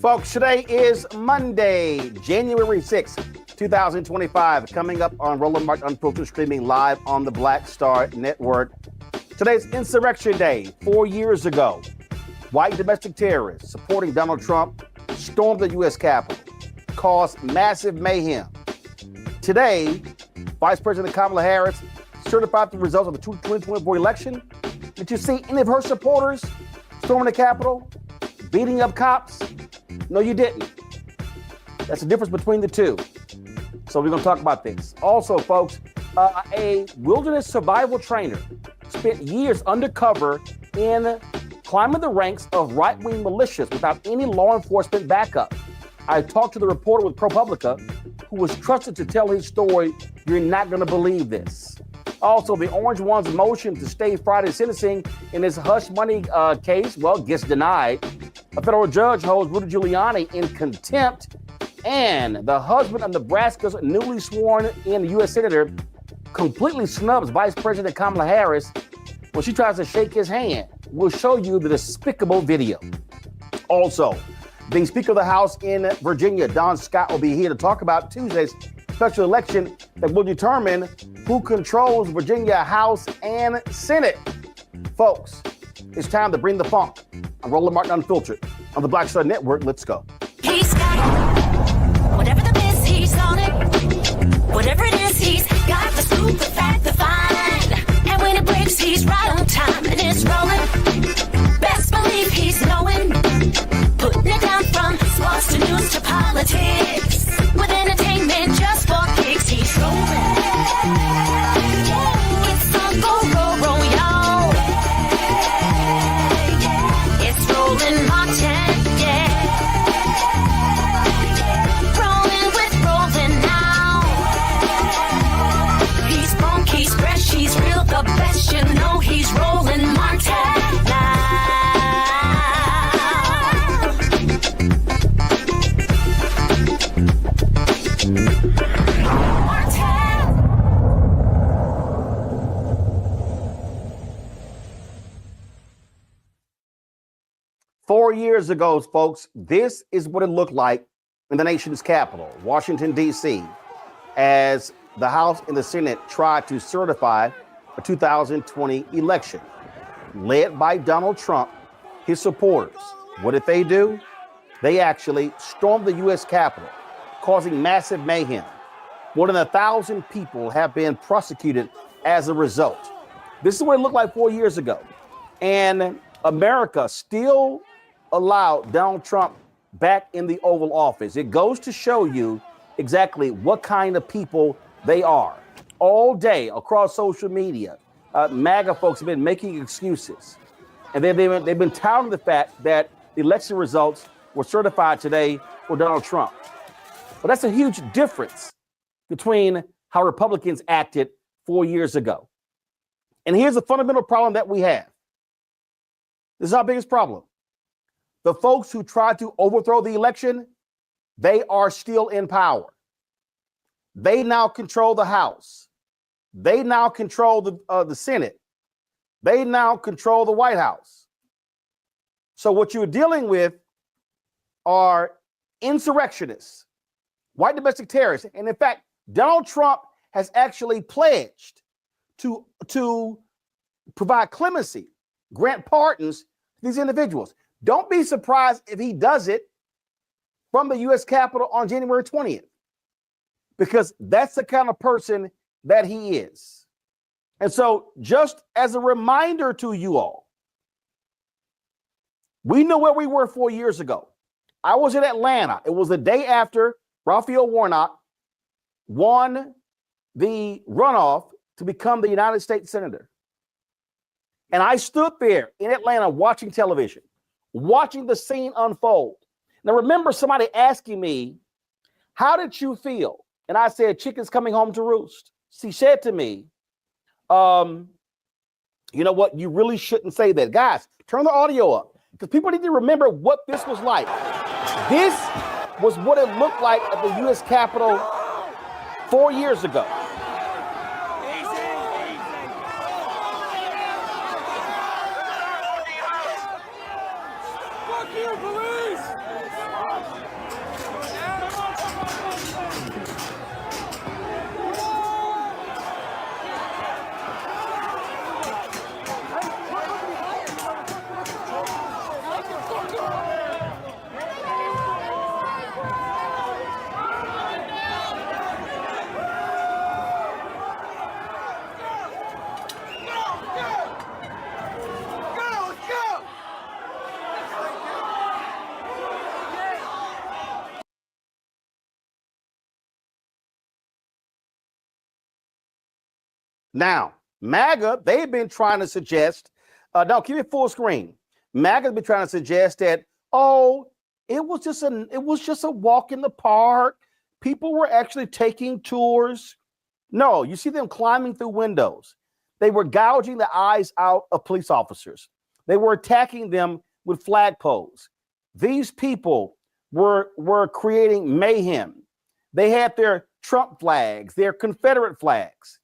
Folks, today is Monday, January 6th, 2025, coming up on Roland Unfiltered, streaming live on the Black Star Network. Today's Insurrection Day. 4 years ago, white domestic terrorists supporting Donald Trump stormed the U.S. Capitol, caused massive mayhem. Today, Vice President Kamala Harris certified the results of the 2024 election. Did you see any of her supporters storming the Capitol, beating up cops? No, you didn't. That's the difference between the two. So we're going to talk about this. Also, folks, a wilderness survival trainer spent years undercover in climbing the ranks of right-wing militias without any law enforcement backup. I talked to the reporter with ProPublica who was trusted to tell his story. You're not going to believe this. Also, the Orange One's motion to stay Friday's sentencing in his hush money case, well, gets denied. A federal judge holds Rudy Giuliani in contempt, and the husband of Nebraska's newly sworn-in U.S. Senator completely snubs Vice President Kamala Harris when she tries to shake his hand. We'll show you the despicable video. Also, the Speaker of the House in Virginia, Don Scott, will be here to talk about Tuesday's special election that will determine who controls Virginia House and Senate. Folks, it's time to bring the funk. I'm Roland Martin Unfiltered on the Black Star Network. Let's go. He's got whatever the miss, he's on it. Whatever it is, he's got the scoop, the fact, the find. And when it breaks, he's right on time and it's rolling. Best believe he's knowing. Putting it down from sports to news to politics. With entertainment just for kicks, he's rolling. It's a go, y'all. It's Roland Martin, yeah. Rolling with Roland now. He's funk, he's fresh, he's real, the best, you know he's Roland Martin now. Martin. 4 years ago, folks, this is what it looked like in the nation's capital, Washington, D.C., as the House and the Senate tried to certify a 2020 election led by Donald Trump, his supporters. What did they do? They actually stormed the U.S. Capitol, causing massive mayhem. More than 1,000 people have been prosecuted as a result. This is what it looked like 4 years ago. And America still allowed Donald Trump back in the Oval Office. It goes to show you exactly what kind of people they are. All day across social media, MAGA folks have been making excuses. And they've been touting the fact that the election results were certified today for Donald Trump. But that's a huge difference between how Republicans acted 4 years ago. And here's the fundamental problem that we have. This is our biggest problem. The folks who tried to overthrow the election, they are still in power. They now control the House. They now control the Senate. They now control the White House. So what you're dealing with are insurrectionists, white domestic terrorists. And in fact, Donald Trump has actually pledged to provide clemency, grant pardons to these individuals. Don't be surprised if he does it from the U.S. Capitol on January 20th, because that's the kind of person that he is. And so just as a reminder to you all, we know where we were 4 years ago. I was in Atlanta. It was the day after Raphael Warnock won the runoff to become the United States Senator. And I stood there in Atlanta watching television, watching the scene unfold. Now, remember somebody asking me, how did you feel? And I said, chicken's coming home to roost. She said to me, you know what? You really shouldn't say that. Guys, turn the audio up because people need to remember what this was like. This was what it looked like at the U.S. Capitol 4 years ago. Fuck you, police! Now, MAGA, they've been trying to suggest, now give me full screen. MAGA's been trying to suggest that, oh, it was just a walk in the park. People were actually taking tours. No, you see them climbing through windows. They were gouging the eyes out of police officers. They were attacking them with flagpoles. These people were creating mayhem. They had their Trump flags, their Confederate flags.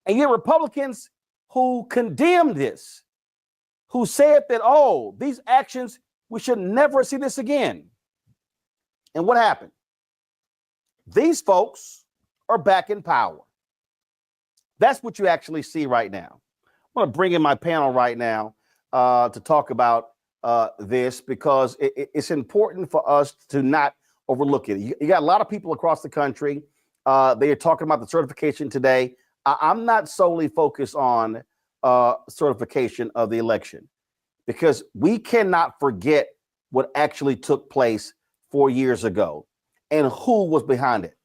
And yet Republicans who condemned this, who said that, oh, these actions, we should never see this again. And what happened? These folks are back in power. That's what you actually see right now. I'm going to bring in my panel right now to talk about this because it's important for us to not overlook it. You got a lot of people across the country. They are talking about the certification today. I'm not solely focused on certification of the election because we cannot forget what actually took place 4 years ago and who was behind it.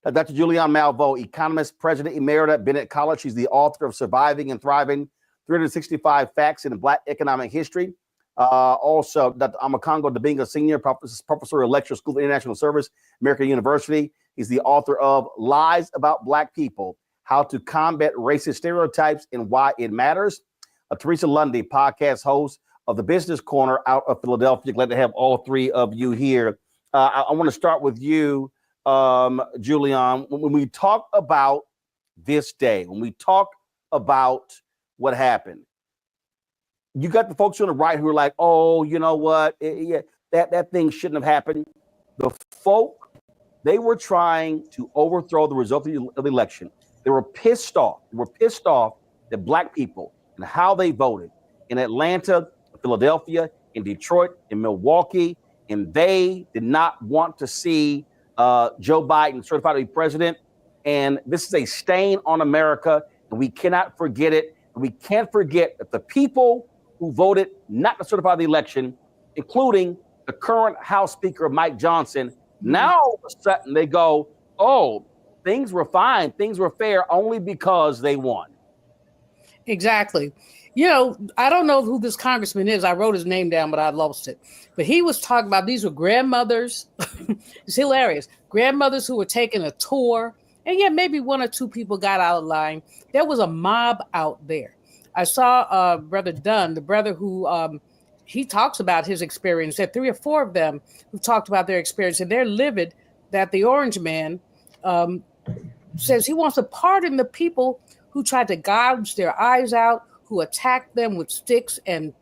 Dr. Giuliani Malvo, economist, president emerita at Bennett College. She's the author of Surviving and Thriving, 365 Facts in Black Economic History. Also, Dr. Amakongo Dabinga, senior professor of lecture, School of International Service, American University. He's the author of Lies About Black People, How to Combat Racist Stereotypes and Why It Matters. Teresa Lundy, podcast host of the Business Corner out of Philadelphia. Glad to have all three of you here. I want to start with you, Julian. When we talk about this day, when we talk about what happened, you got the folks on the right who are like, oh, you know what? That thing shouldn't have happened. The folk, they were trying to overthrow the result of the election. They were pissed off. They were pissed off that black people and how they voted in Atlanta, Philadelphia, in Detroit, in Milwaukee, and they did not want to see Joe Biden certified to be president. And this is a stain on America, and we cannot forget it. And we can't forget that the people who voted not to certify the election, including the current House Speaker, Mike Johnson, now all of a sudden they go, oh, things were fine, things were fair only because they won. Exactly. You know, I don't know who this congressman is. I wrote his name down, but I lost it. But he was talking about these were grandmothers. It's hilarious. Grandmothers who were taking a tour. And yeah, maybe one or two people got out of line. There was a mob out there. I saw Brother Dunn, the brother who he talks about his experience. There are 3 or 4 of them who talked about their experience. And they're livid that the orange man says he wants to pardon the people who tried to gouge their eyes out, who attacked them with sticks and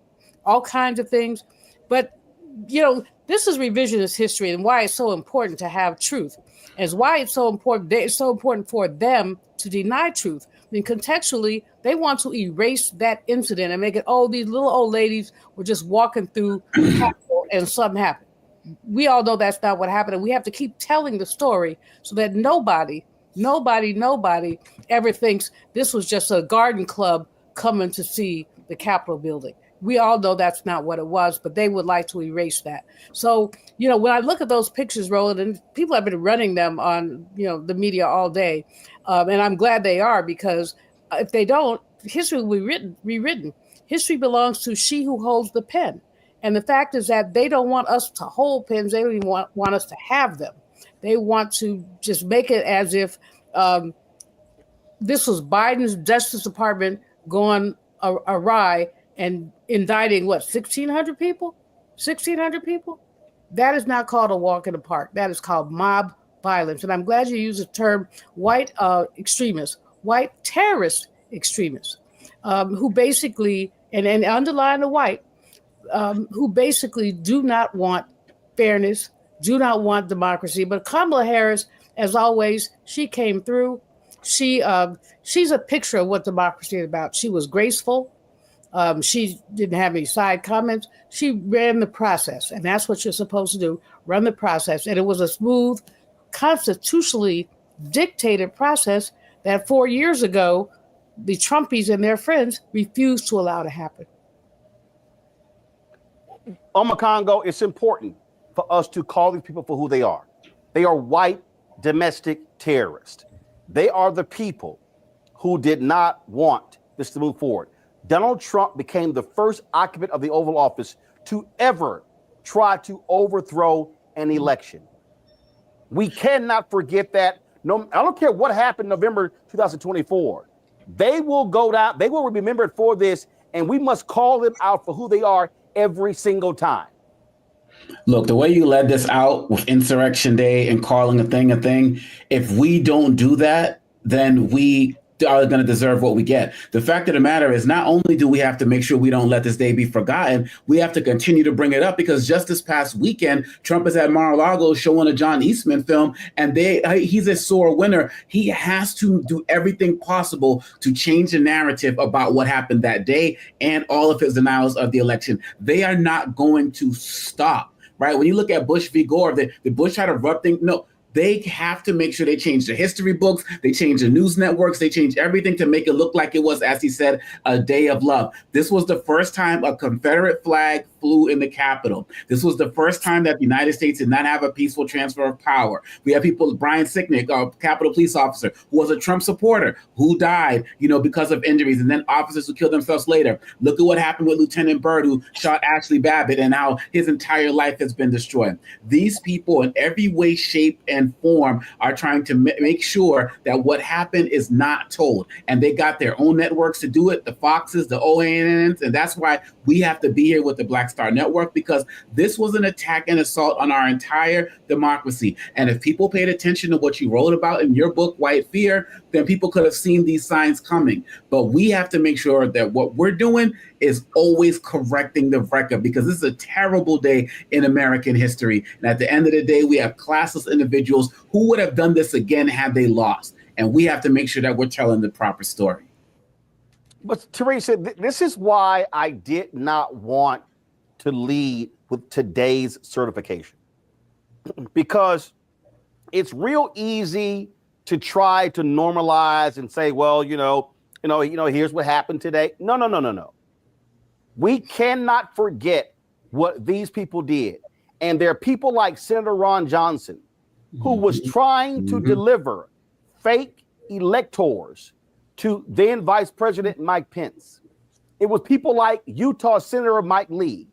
all kinds of things. But, you know, this is revisionist history and why it's so important to have truth. As why it's so important. It's so important for them to deny truth. I mean, contextually, they want to erase that incident and make it, oh, these little old ladies were just walking through the Capitol and something happened. We all know that's not what happened. And we have to keep telling the story so that nobody ever thinks this was just a garden club coming to see the Capitol building. We all know that's not what it was, but they would like to erase that. So, you know, when I look at those pictures, Roland, and people have been running them on, you know, the media all day, and I'm glad they are, because if they don't, history will be rewritten. History belongs to she who holds the pen. And the fact is that they don't want us to hold pens. They don't even want us to have them. They want to just make it as if this was Biden's Justice Department going awry and indicting, 1,600 people? 1,600 people? That is not called a walk in the park. That is called mob violence. And I'm glad you used the term white extremists, white terrorist extremists, who basically, and underline the white, who basically do not want fairness, do not want democracy. But Kamala Harris, as always, she came through. She's a picture of what democracy is about. She was graceful. She didn't have any side comments. She ran the process, and that's what you're supposed to do, run the process. And it was a smooth, constitutionally dictated process that 4 years ago, the Trumpies and their friends refused to allow to happen. Congo, it's important for us to call these people for who they are. They are white domestic terrorists. They are the people who did not want this to move forward. Donald Trump became the first occupant of the Oval Office to ever try to overthrow an election. We cannot forget that. No, I don't care what happened November 2024. They will go down, they will be remembered for this, and we must call them out for who they are every single time. Look, the way you led this out with Insurrection Day and calling a thing, if we don't do that, then we are going to deserve what we get. The fact of the matter is, not only do we have to make sure we don't let this day be forgotten, we have to continue to bring it up, because just this past weekend, Trump is at Mar-a-Lago showing a John Eastman film, and he's a sore winner. He has to do everything possible to change the narrative about what happened that day and all of his denials of the election. They are not going to stop, right? When you look at Bush v. Gore, the Bush had a rough thing. No, they have to make sure they change the history books, they change the news networks, they change everything to make it look like it was, as he said, a day of love. This was the first time a Confederate flag flew in the Capitol. This was the first time that the United States did not have a peaceful transfer of power. We have people, Brian Sicknick, a Capitol police officer, who was a Trump supporter, who died, because of injuries, and then officers who killed themselves later. Look at what happened with Lieutenant Byrd, who shot Ashley Babbitt, and how his entire life has been destroyed. These people, in every way, shape, and form, are trying to make sure that what happened is not told. And they got their own networks to do it, the Foxes, the OANNs, and that's why we have to be here with the Black Star Network, because this was an attack and assault on our entire democracy. And if people paid attention to what you wrote about in your book, White Fear, then people could have seen these signs coming. But we have to make sure that what we're doing is always correcting the record, because this is a terrible day in American history. And at the end of the day, we have classless individuals who would have done this again had they lost. And we have to make sure that we're telling the proper story. But Teresa, this is why I did not want to lead with today's certification, because it's real easy to try to normalize and say, well, here's what happened today. No. We cannot forget what these people did. And there are people like Senator Ron Johnson, who was trying to deliver fake electors to then Vice President Mike Pence. It was people like Utah Senator Mike Lee.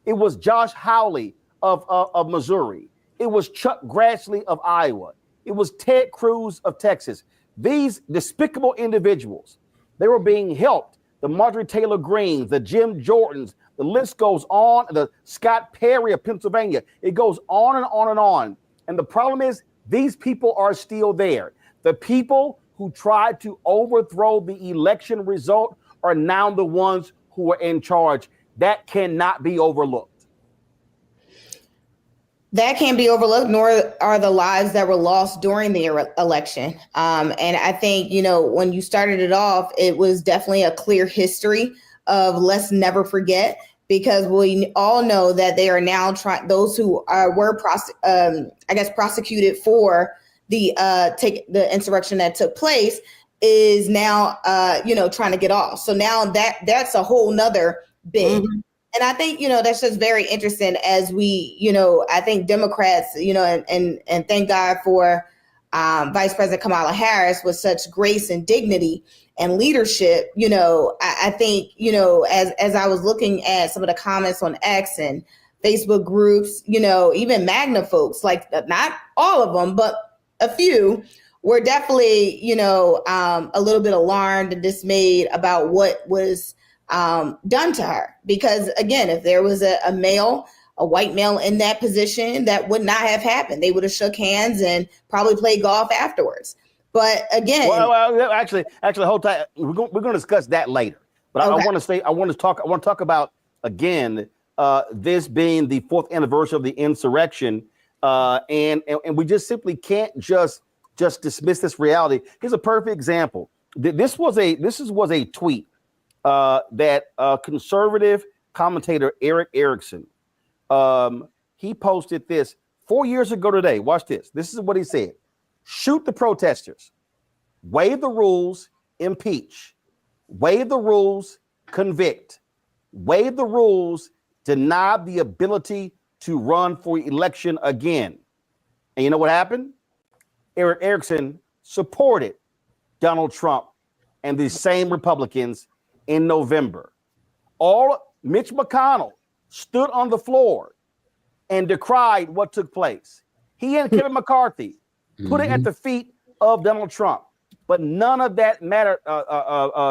It was Josh Hawley of Missouri. It was Chuck Grassley of Iowa. It was Ted Cruz of Texas. These despicable individuals, they were being helped. The Marjorie Taylor Greens, the Jim Jordans, the list goes on. The Scott Perry of Pennsylvania. It goes on and on and on. And the problem is, these people are still there. The people who tried to overthrow the election result are now the ones who are in charge. That cannot be overlooked. That can't be overlooked, nor are the lives that were lost during the election. And I think, when you started it off, it was definitely a clear history of let's never forget, because we all know that they are now trying, those who were prosecuted for the insurrection that took place is now, trying to get off. So now that's a whole nother bid. Mm-hmm. And I think, that's just very interesting as we, I think Democrats, and thank God for Vice President Kamala Harris with such grace and dignity and leadership. I think, as I was looking at some of the comments on X and Facebook groups, even MAGNA folks, like not all of them, but a few were definitely, a little bit alarmed and dismayed about what was done to her. Because again, if there was a white male in that position, that would not have happened. They would have shook hands and probably played golf afterwards. But again, well actually, hold tight. We're going to discuss that later. But okay. I want to talk about again this being the 4th anniversary of the insurrection, and we just simply can't just dismiss this reality. Here's a perfect example. This was a tweet that conservative commentator Eric Erickson, he posted this 4 years ago today. Watch this. This is what he said. Shoot the protesters, waive the rules, impeach, waive the rules, convict, waive the rules, deny the ability to run for election again. And you know what happened? Eric Erickson supported Donald Trump and the same Republicans in November. Mitch McConnell stood on the floor and decried what took place. He and Kevin McCarthy put it at the feet of Donald Trump. But none of that mattered,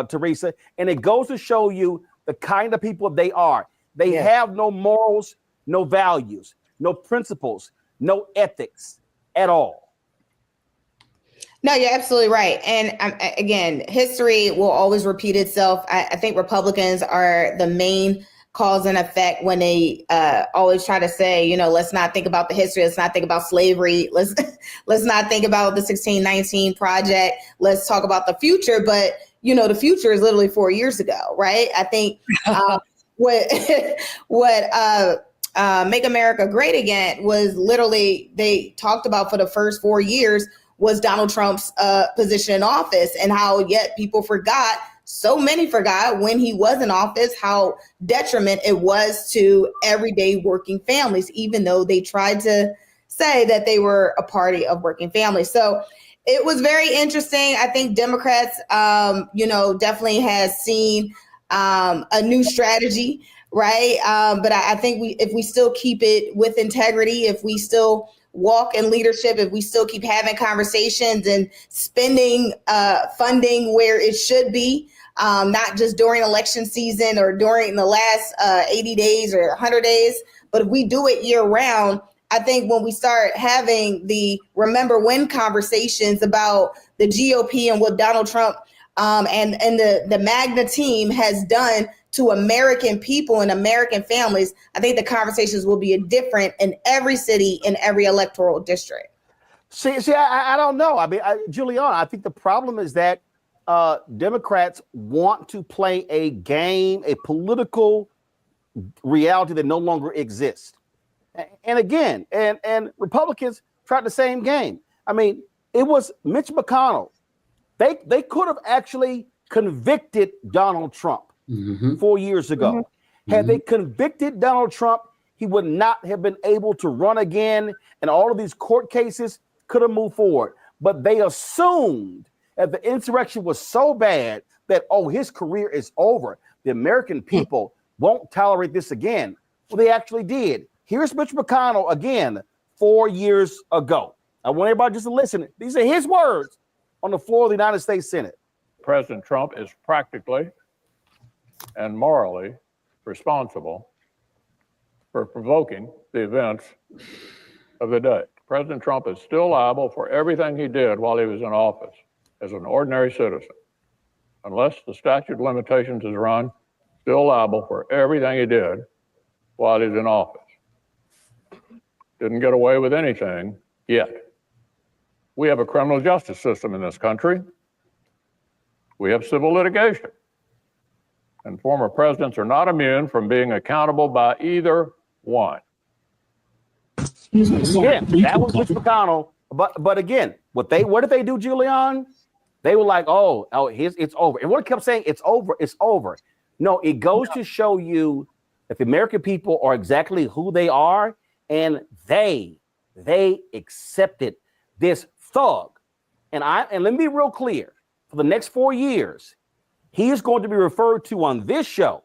Teresa. And it goes to show you the kind of people they are. They have no morals, no values, no principles, no ethics at all. No, you're absolutely right. And again, history will always repeat itself. I think Republicans are the main cause and effect when they always try to say, let's not think about the history. Let's not think about slavery. Let's not think about the 1619 project. Let's talk about the future. But, the future is literally 4 years ago, right? I think what Make America Great Again was literally, they talked about for the first 4 years was Donald Trump's position in office, and how yet people forgot, so many forgot when he was in office, how detriment it was to everyday working families, even though they tried to say that they were a party of working families. So it was very interesting. I think Democrats, definitely has seen a new strategy, right? But I think if we still keep it with integrity, if we still walk in leadership, if we still keep having conversations and spending funding where it should be, not just during election season or during the last 80 days or 100 days, but if we do it year round, I think when we start having the remember when conversations about the GOP and what Donald Trump and the MAGNA team has done to American people and American families, I think the conversations will be different in every city, in every electoral district. See, I don't know. I mean, Giuliani, I think the problem is that Democrats want to play a game, a political reality that no longer exists. And again, and Republicans tried the same game. I mean, it was Mitch McConnell. They could have actually convicted Donald Trump 4 years ago. Had they convicted Donald Trump, he would not have been able to run again, and all of these court cases could have moved forward. But they assumed that the insurrection was so bad that, his career is over. The American people won't tolerate this again. Well, they actually did. Here's Mitch McConnell again 4 years ago. I want everybody just to listen. These are his words on the floor of the United States Senate. President Trump is practically and morally responsible for provoking the events of the day. President Trump is still liable for everything he did while he was in office as an ordinary citizen. Unless the statute of limitations is run, still liable for everything he did while he's in office. Didn't get away with anything yet. We have a criminal justice system in this country. We have civil litigation. And former presidents are not immune from being accountable by either one. Yeah, that was Mitch McConnell. But again, what did they do, Giuliani? They were like, it's over. And what kept saying, it's over, it's over. No, it goes to show you that the American people are exactly who they are, and they accepted this thug. And let me be real clear, for the next 4 years, he is going to be referred to on this show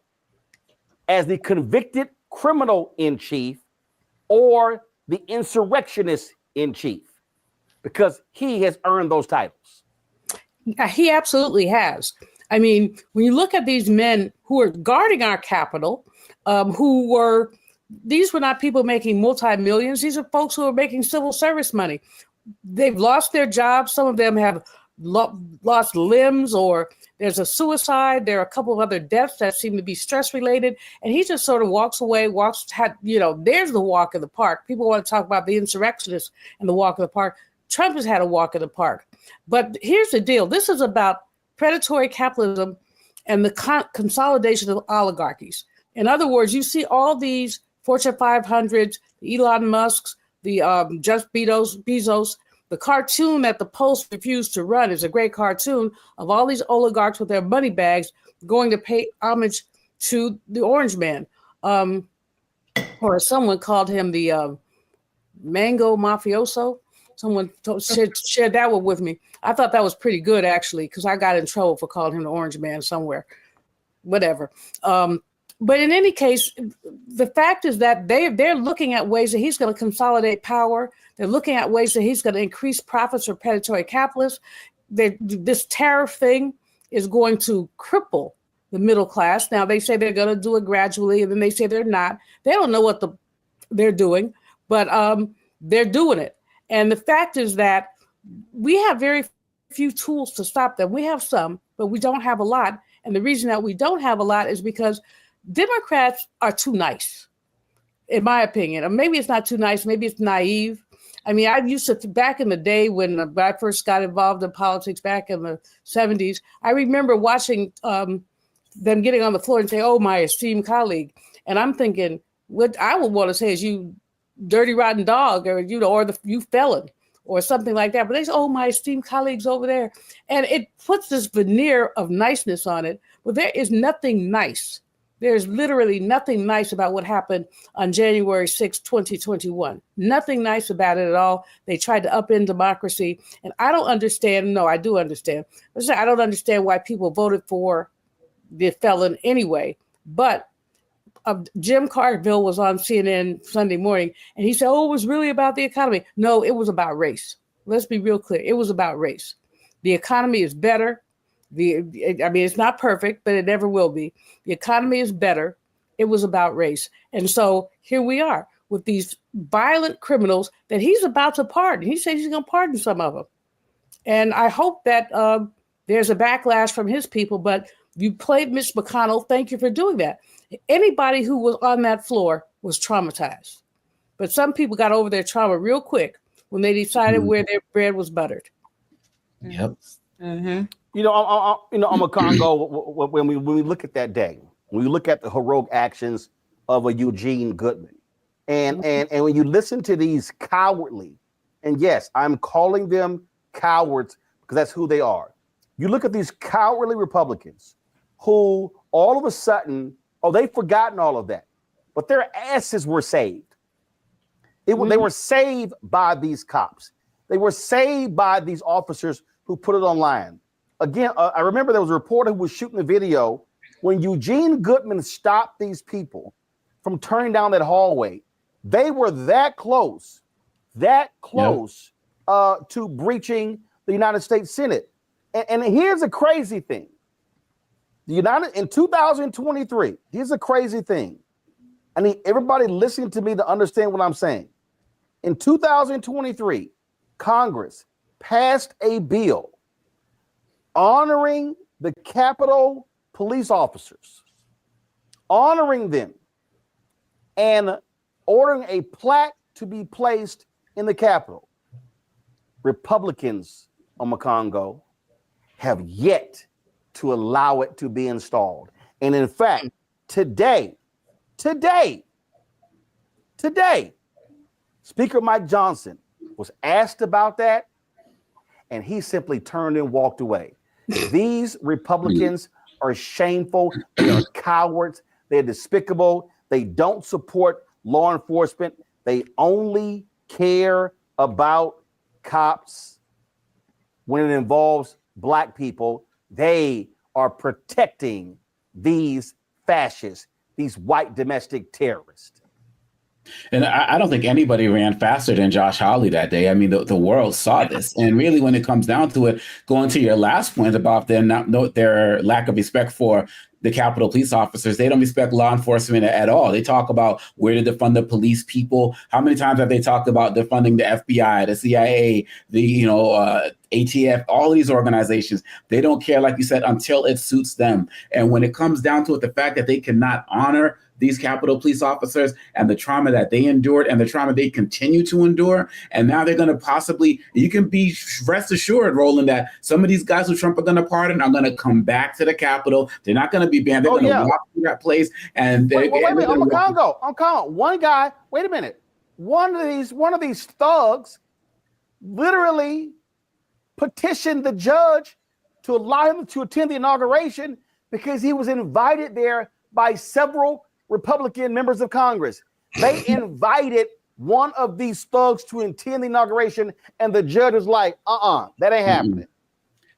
as the convicted criminal in chief or the insurrectionist in chief, because he has earned those titles. He absolutely has. I mean, when you look at these men who are guarding our Capitol, these were not people making multi-millions. These are folks who are making civil service money. They've lost their jobs. Some of them have lost limbs, or there's a suicide. There are a couple of other deaths that seem to be stress related. And he just sort of walks away, there's the walk in the park. People want to talk about the insurrectionists and the walk in the park. Trump has had a walk in the park. But here's the deal. This is about predatory capitalism and the consolidation of oligarchies. In other words, you see all these Fortune 500s, Elon Musk's, the Jeff Bezos. The cartoon that the Post refused to run is a great cartoon of all these oligarchs with their money bags going to pay homage to the Orange Man. Or as someone called him, the Mango Mafioso. Someone shared that one with me. I thought that was pretty good, actually, because I got in trouble for calling him the orange man somewhere. Whatever. But in any case, the fact is that they're looking at ways that he's going to consolidate power. They're looking at ways that he's going to increase profits for predatory capitalists. This tariff thing is going to cripple the middle class. Now, they say they're going to do it gradually, and then they say they're not. They don't know what they're doing, but they're doing it. And the fact is that we have very few tools to stop them. We have some, but we don't have a lot. And the reason that we don't have a lot is because Democrats are too nice, in my opinion. Or maybe it's not too nice. Maybe it's naive. I mean, I used to, back in the day when I first got involved in politics back in the 70s, I remember watching them getting on the floor and say, "Oh, my esteemed colleague." And I'm thinking, what I would want to say is, "You dirty, rotten dog," or, you felon, or something like that. But they say, "Oh, my esteemed colleagues over there." And it puts this veneer of niceness on it. But there is nothing nice. There's literally nothing nice about what happened on January 6, 2021. Nothing nice about it at all. They tried to upend democracy. And I don't understand. No, I do understand. I don't understand why people voted for the felon anyway. But Jim Carville was on CNN Sunday morning, and he said, "Oh, it was really about the economy." No, it was about race. Let's be real clear. It was about race. The economy is better. It's not perfect, but it never will be. The economy is better. It was about race. And so here we are with these violent criminals that he's about to pardon. He says he's going to pardon some of them. And I hope that there's a backlash from his people, but you played Mitch McConnell. Thank you for doing that. Anybody who was on that floor was traumatized. But some people got over their trauma real quick when they decided where their bread was buttered. Yep. Mm-hmm. I'm a Congo. When we look at that day, when we look at the heroic actions of a Eugene Goodman, and when you listen to these cowardly, and yes, I'm calling them cowards because that's who they are. You look at these cowardly Republicans who all of a sudden, they've forgotten all of that, but their asses were saved. They were saved by these cops. They were saved by these officers who put it online. Again, I remember there was a reporter who was shooting the video when Eugene Goodman stopped these people from turning down that hallway. They were that close to breaching the United States Senate. And here's a crazy thing. In 2023, here's a crazy thing. I need everybody listening to me to understand what I'm saying. In 2023, Congress passed a bill honoring the Capitol police officers, honoring them, and ordering a plaque to be placed in the Capitol. Republicans on Congo have yet to allow it to be installed. And in fact, today, Speaker Mike Johnson was asked about that, and he simply turned and walked away. These Republicans are shameful. They are cowards. They're despicable. They don't support law enforcement. They only care about cops when it involves Black people. They are protecting these fascists, these white domestic terrorists. And I don't think anybody ran faster than Josh Hawley that day. I mean, the world saw this. And really, when it comes down to it, going to your last point about their lack of respect for the Capitol police officers, they don't respect law enforcement at all. They talk about where to defund the police people. How many times have they talked about defunding the FBI, the CIA, the ATF, all of these organizations? They don't care, like you said, until it suits them. And when it comes down to it, the fact that they cannot honor these Capitol police officers and the trauma that they endured and the trauma they continue to endure. And now they're going to possibly, you can be rest assured, Roland, that some of these guys who Trump are going to pardon are going to come back to the Capitol. They're not going to be banned. They're going to walk through that place. And wait a minute, I'm Congo. One guy, wait a minute. One of these thugs literally petitioned the judge to allow him to attend the inauguration because he was invited there by several Republican members of Congress. They invited one of these thugs to attend the inauguration, and the judge is like, that ain't happening.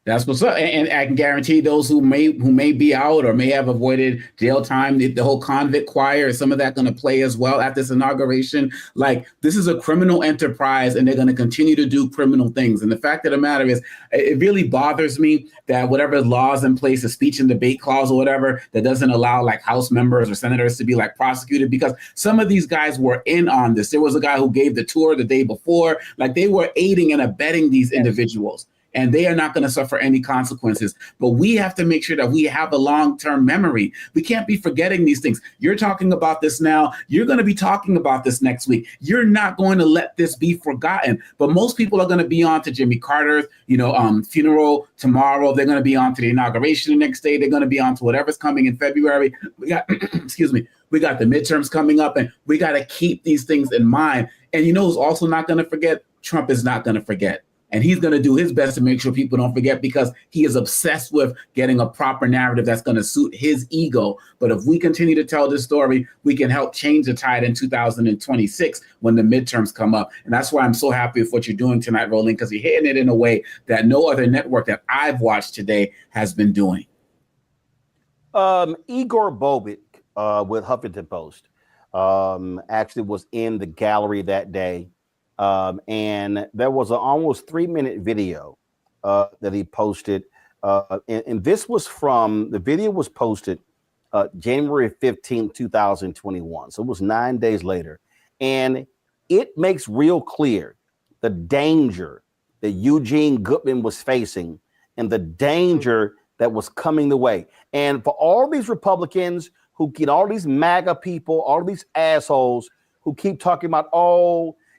That's what's up. And I can guarantee those who may be out or may have avoided jail time, the whole convict choir, some of that going to play as well at this inauguration. Like, this is a criminal enterprise, and they're going to continue to do criminal things. And the fact of the matter is, it really bothers me that whatever laws in place, a speech and debate clause or whatever, that doesn't allow like House members or senators to be like prosecuted, because some of these guys were in on this. There was a guy who gave the tour the day before. Like, they were aiding and abetting these individuals. And they are not going to suffer any consequences. But we have to make sure that we have a long-term memory. We can't be forgetting these things. You're talking about this now. You're going to be talking about this next week. You're not going to let this be forgotten. But most people are going to be on to Jimmy Carter's, funeral tomorrow. They're going to be on to the inauguration the next day. They're going to be on to whatever's coming in February. We got, we got the midterms coming up, and we got to keep these things in mind. And who's also not going to forget? Trump is not going to forget. And he's going to do his best to make sure people don't forget, because he is obsessed with getting a proper narrative that's going to suit his ego. But if we continue to tell this story, we can help change the tide in 2026 when the midterms come up. And that's why I'm so happy with what you're doing tonight, Roland, because you're hitting it in a way that no other network that I've watched today has been doing. Igor Bobik with Huffington Post actually was in the gallery that day. And there was an almost 3-minute video that he posted. And this was the video was posted January 15, 2021. So it was 9 days later. And it makes real clear the danger that Eugene Goodman was facing and the danger that was coming the way. And for all these Republicans who get all these MAGA people, all these assholes who keep talking about,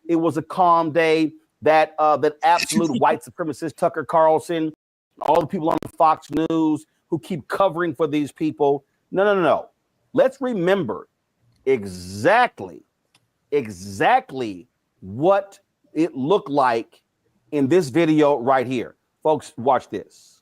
it was a calm day, that absolute white supremacist Tucker Carlson, all the people on Fox News who keep covering for these people. No. Let's remember exactly what it looked like in this video right here. Folks, watch this.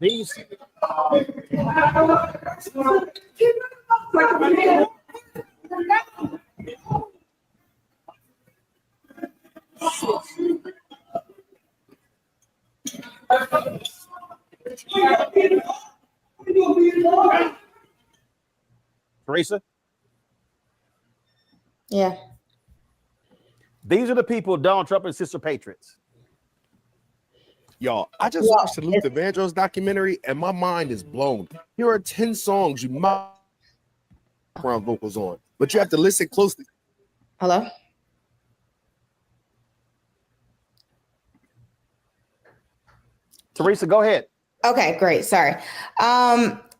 These Teresa? Yeah. These are the people Donald Trump and Sister Patriots. Y'all, I just watched the Luther Vandross documentary and my mind is blown. Here are 10 songs you might background vocals on, but you have to listen closely. Hello? Teresa, go ahead. Okay, great. Sorry.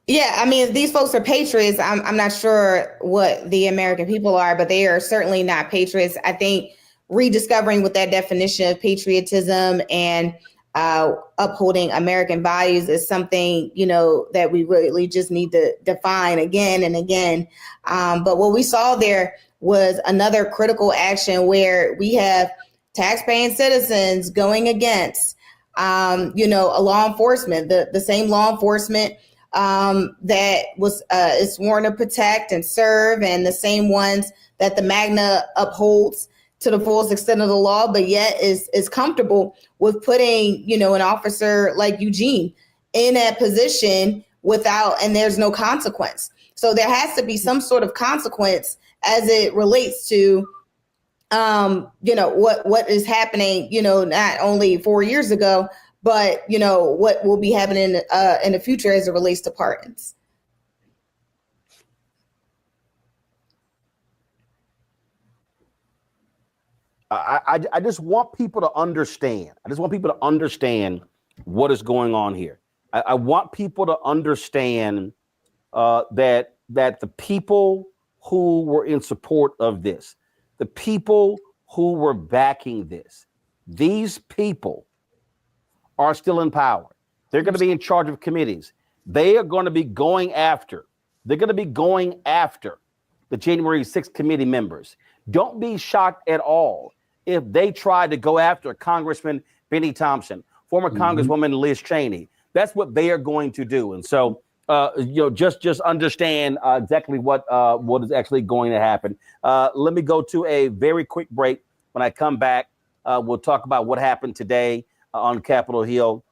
Yeah, I mean, these folks are patriots. I'm not sure what the American people are, but they are certainly not patriots. I think rediscovering what that definition of patriotism and upholding American values is something, you know, that we really just need to define again and again. But what we saw there was another critical action where we have taxpaying citizens going against, you know, a law enforcement, the same law enforcement that was is sworn to protect and serve, and the same ones that the Magna upholds to the fullest extent of the law, but yet is comfortable with putting, you know, an officer like Eugene in that position without, and there's no consequence. So there has to be some sort of consequence as it relates to, you know, what is happening, you know, not only 4 years ago, but, you know, what will be happening in the future as it relates to pardons. I just want people to understand. I just want people to understand what is going on here. I want people to understand that the people who were in support of this, the people who were backing this, these people are still in power. They're going to be in charge of committees. They are going to be going after. They're going to be going after the January 6th committee members. Don't be shocked at all if they try to go after Congressman Benny Thompson, former Congresswoman Liz Cheney. That's what they are going to do. And so, you know, just understand exactly what is actually going to happen. Let me go to a very quick break. When I come back, we'll talk about what happened today on Capitol Hill.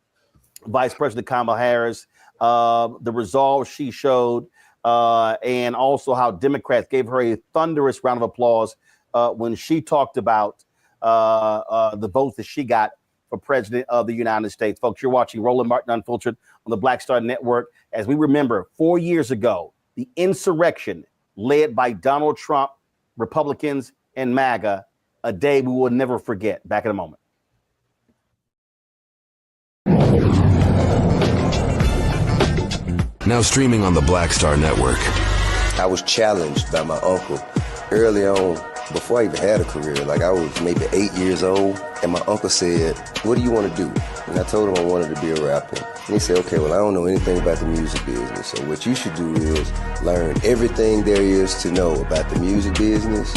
Vice President Kamala Harris, the resolve she showed, and also how Democrats gave her a thunderous round of applause when she talked about the votes that she got for president of the United States. Folks, you're watching Roland Martin Unfiltered on the Black Star Network. As we remember, 4 years ago, the insurrection led by Donald Trump, Republicans, and MAGA, a day we will never forget. Back in a moment. Now streaming on the Black Star Network. I was challenged by my uncle early on, before I even had a career. Like, I was maybe 8 years old, and my uncle said, "What do you want to do?" And I told him I wanted to be a rapper. And he said, "Okay, well, I don't know anything about the music business, so what you should do is learn everything there is to know about the music business,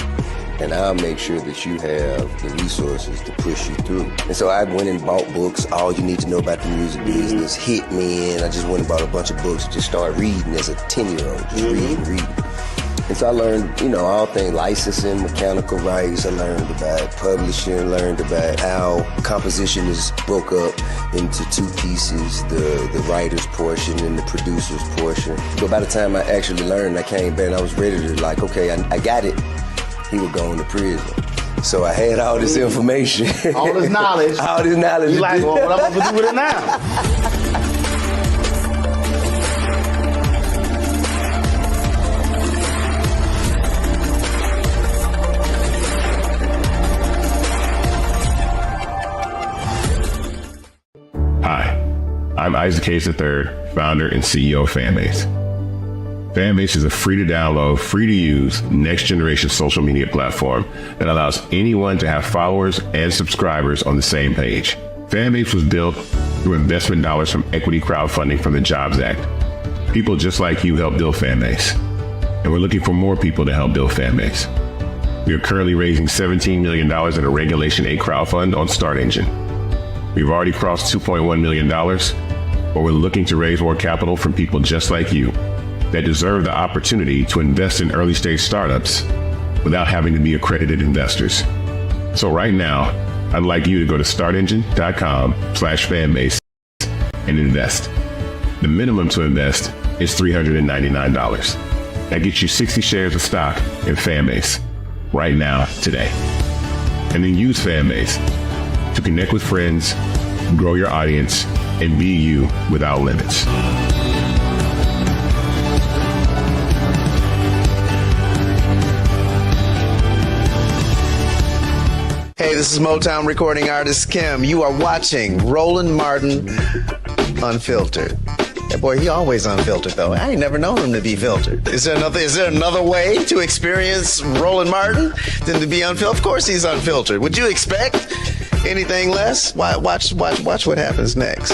and I'll make sure that you have the resources to push you through." And so I went and bought books, All You Need to Know About the Music Business, Hit Me In. I just went and bought a bunch of books and just started reading as a 10-year-old, just reading. And so I learned, you know, all things licensing, mechanical rights. I learned about publishing, learned about how composition is broke up into two pieces, the writer's portion and the producer's portion. But by the time I actually learned, I came back and I was ready to, like, okay, I got it. He would go into prison. So I had all this information. All this knowledge. All this knowledge. You're like, well, what am I going to do with it now? Hi, I'm Isaac Hayes III, founder and CEO of Fanbase. Fanbase is a free to download, free to use, next generation social media platform that allows anyone to have followers and subscribers on the same page. Fanbase was built through investment dollars from equity crowdfunding from the Jobs Act. People just like you help build Fanbase, and we're looking for more people to help build Fanbase. We are currently raising $17 million at a Regulation 8 crowdfund on Start Engine. We've already crossed $2.1 million, but we're looking to raise more capital from people just like you that deserve the opportunity to invest in early stage startups without having to be accredited investors. So right now, I'd like you to go to startengine.com/fanbase and invest. The minimum to invest is $399. That gets you 60 shares of stock in Fanbase right now, today. And then use Fanbase to connect with friends, grow your audience, and be you without limits. Hey, this is Motown recording artist Kim. You are watching Roland Martin Unfiltered. That boy, he always unfiltered though. I ain't never known him to be filtered. Is there another way to experience Roland Martin than to be unfiltered? Of course he's unfiltered. Would you expect anything less? Watch what happens next.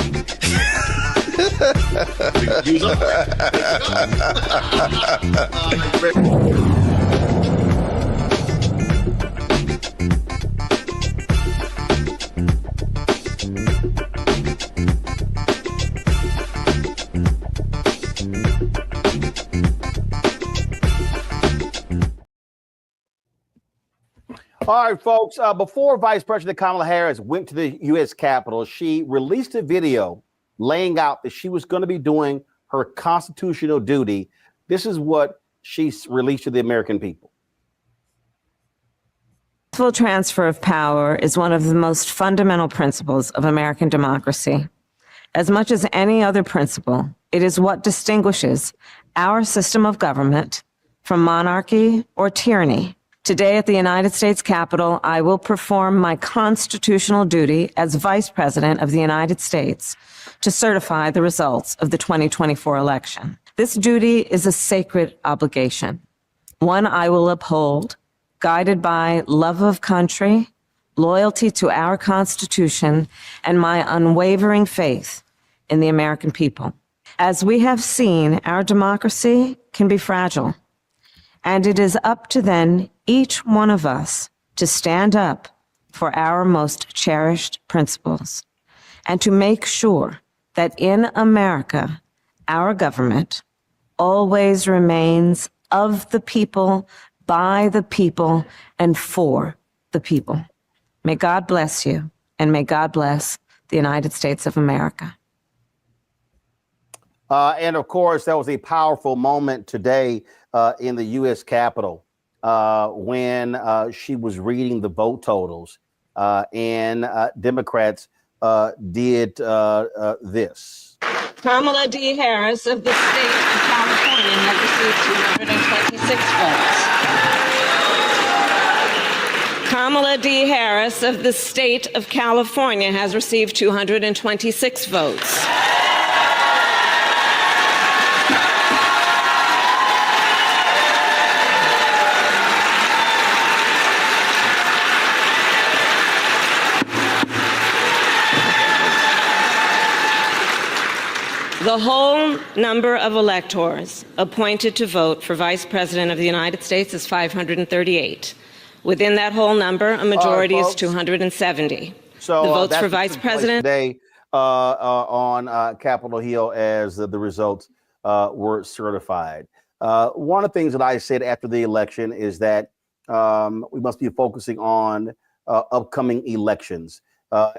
All right, folks, before Vice President Kamala Harris went to the U.S. Capitol, she released a video laying out that she was going to be doing her constitutional duty. This is what she released to the American people. Full transfer of power is one of the most fundamental principles of American democracy. As much as any other principle, it is what distinguishes our system of government from monarchy or tyranny. Today at the United States Capitol, I will perform my constitutional duty as Vice President of the United States to certify the results of the 2024 election. This duty is a sacred obligation, one I will uphold, guided by love of country, loyalty to our Constitution, and my unwavering faith in the American people. As we have seen, our democracy can be fragile, and it is up to then each one of us to stand up for our most cherished principles and to make sure that in America, our government always remains of the people, by the people, and for the people. May God bless you, and may God bless the United States of America. And of course, that was a powerful moment today in the U.S. Capitol when she was reading the vote totals and Democrats did this. Kamala D. Harris of the state of California has received 226 votes. Kamala D. Harris of the state of California has received 226 votes. The whole number of electors appointed to vote for Vice President of the United States is 538. Within that whole number, a majority is 270. So the votes for Vice President today on Capitol Hill as the results were certified. One of the things that I said after the election is that we must be focusing on upcoming elections.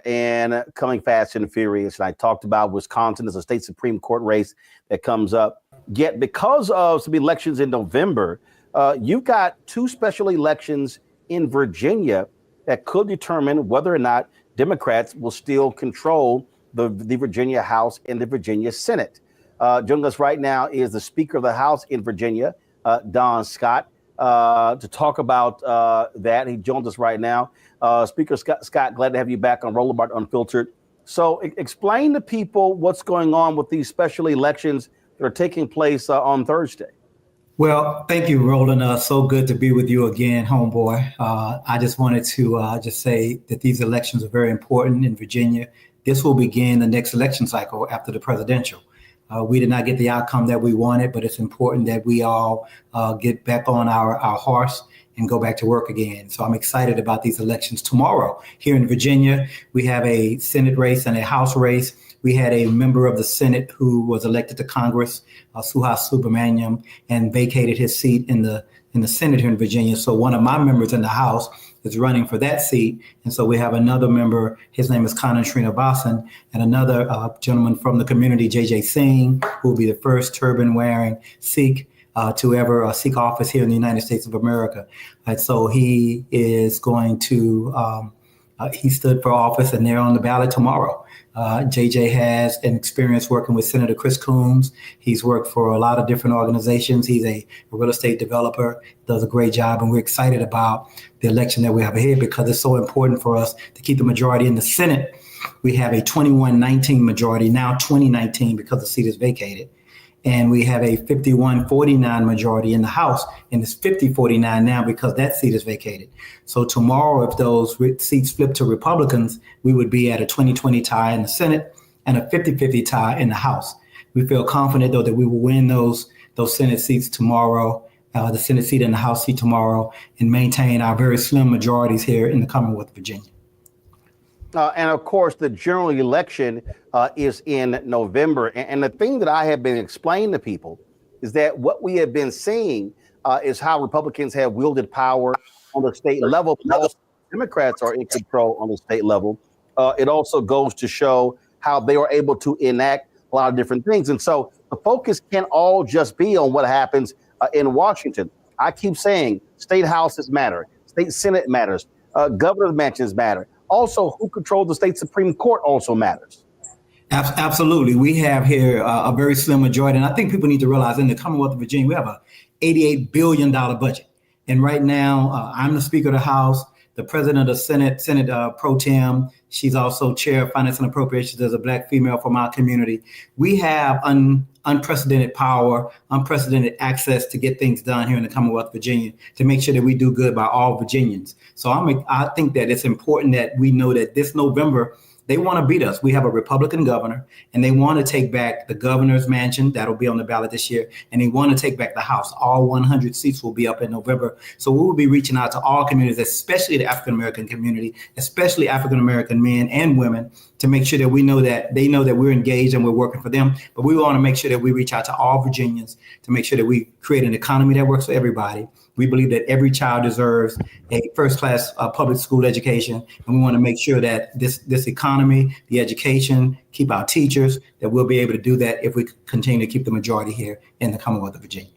And coming fast and furious. And I talked about Wisconsin as a state Supreme Court race that comes up. Yet because of some elections in November, you've got two special elections in Virginia that could determine whether or not Democrats will still control the Virginia House and the Virginia Senate. Joining us right now is the Speaker of the House in Virginia, Don Scott, to talk about that. He joins us right now. Speaker Scott, glad to have you back on Roland Martin Unfiltered. So explain to people what's going on with these special elections that are taking place on Thursday. Well, thank you, Roland. So good to be with you again, homeboy. I just wanted to just say that these elections are very important in Virginia. This will begin the next election cycle after the presidential. We did not get the outcome that we wanted, but it's important that we all get back on our horse and go back to work again. So I'm excited about these elections tomorrow. Here in Virginia, we have a Senate race and a House race. We had a member of the Senate who was elected to Congress, Suhas Subramaniam, and vacated his seat in the Senate here in Virginia. So one of my members in the House is running for that seat. And so we have another member, his name is Kanan Srinivasan, and another gentleman from the community, JJ Singh, who will be the first turban-wearing Sikh to ever seek office here in the United States of America. And so he is going to, he stood for office and they're on the ballot tomorrow. JJ has an experience working with Senator Chris Coons. He's worked for a lot of different organizations. He's a real estate developer, does a great job, and we're excited about the election that we have ahead because it's so important for us to keep the majority in the Senate. We have a 21-19 majority, now 2019 because the seat is vacated. And we have a 51-49 majority in the House, and it's 50-49 now because that seat is vacated. So tomorrow, if those seats flip to Republicans, we would be at a 20-20 tie in the Senate and a 50-50 tie in the House. We feel confident, though, that we will win those Senate seats tomorrow, the Senate seat and the House seat tomorrow, and maintain our very slim majorities here in the Commonwealth of Virginia. And of course, the general election is in November. And the thing that I have been explaining to people is that what we have been seeing is how Republicans have wielded power on the state level. But Democrats are in control on the state level. It also goes to show how they were able to enact a lot of different things. And so the focus can't all just be on what happens in Washington. I keep saying state houses matter, state Senate matters, governor mansions matter. Also, who controls the state Supreme Court also matters. Absolutely. We have here a very slim majority. And I think people need to realize in the Commonwealth of Virginia, we have a $88 billion budget. And right now, I'm the Speaker of the House, the President of the Senate Pro Tem. She's also Chair of Finance and Appropriations as a Black female from our community. We have unprecedented power, unprecedented access to get things done here in the Commonwealth of Virginia to make sure that we do good by all Virginians. So I think that it's important that we know that this November, they want to beat us. We have a Republican governor, and they want to take back the governor's mansion. That'll be on the ballot this year. And they want to take back the House. All 100 seats will be up in November. So we will be reaching out to all communities, especially the African-American community, especially African-American men and women, to make sure that we know that they know that we're engaged and we're working for them. But we want to make sure that we reach out to all Virginians to make sure that we create an economy that works for everybody. We believe that every child deserves a first-class public school education, and we want to make sure that this economy, the education, keep our teachers, that we'll be able to do that if we continue to keep the majority here in the Commonwealth of Virginia.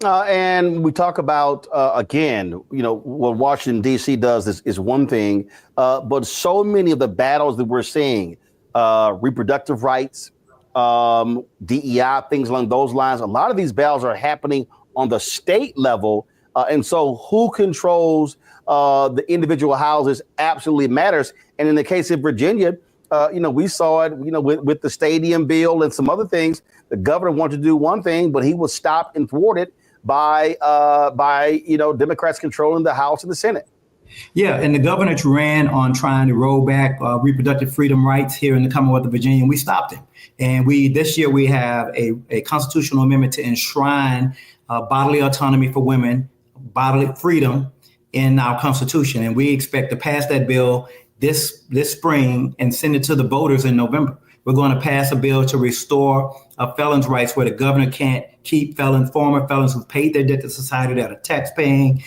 And we talk about, again, what Washington, D.C. does is one thing, but so many of the battles that we're seeing, reproductive rights, DEI, things along those lines, a lot of these battles are happening on the state level. And so who controls the individual houses absolutely matters. And in the case of Virginia, we saw it, with the stadium bill and some other things. The governor wanted to do one thing, but he was stopped and thwarted by Democrats controlling the House and the Senate. Yeah, and the governor ran on trying to roll back reproductive freedom rights here in the Commonwealth of Virginia, and we stopped him. And this year we have a constitutional amendment to enshrine bodily autonomy for women, bodily freedom in our Constitution. And we expect to pass that bill this spring and send it to the voters in November. We're going to pass a bill to restore felons' rights where the governor can't keep former felons who've paid their debt to society, that are tax-paying,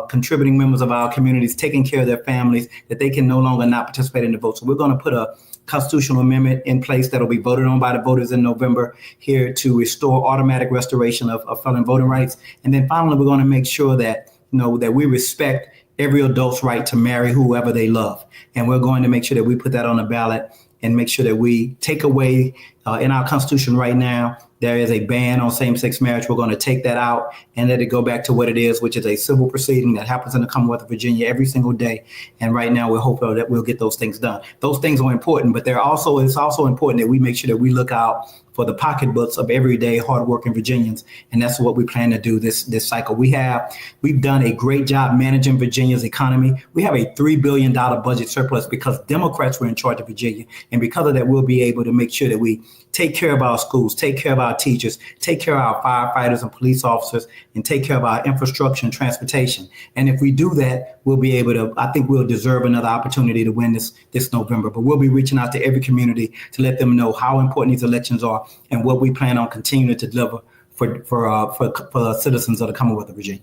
contributing members of our communities, taking care of their families, that they can no longer not participate in the vote. So we're going to put a constitutional amendment in place that'll be voted on by the voters in November here to restore automatic restoration of felon voting rights. And then finally, we're going to make sure that, that we respect every adult's right to marry whoever they love. And we're going to make sure that we put that on the ballot and make sure that we take away in our Constitution right now, there is a ban on same-sex marriage. We're going to take that out and let it go back to what it is, which is a civil proceeding that happens in the Commonwealth of Virginia every single day. And right now, we're hopeful that we'll get those things done. Those things are important, but it's also important that we make sure that we look out for the pocketbooks of everyday hardworking Virginians. And that's what we plan to do this cycle. We've done a great job managing Virginia's economy. We have a $3 billion budget surplus because Democrats were in charge of Virginia. And because of that, we'll be able to make sure that we take care of our schools, take care of our teachers, take care of our firefighters and police officers, and take care of our infrastructure and transportation. And if we do that, we'll be able to, I think we'll deserve another opportunity to win this November. But we'll be reaching out to every community to let them know how important these elections are and what we plan on continuing to deliver for citizens of the Commonwealth of Virginia.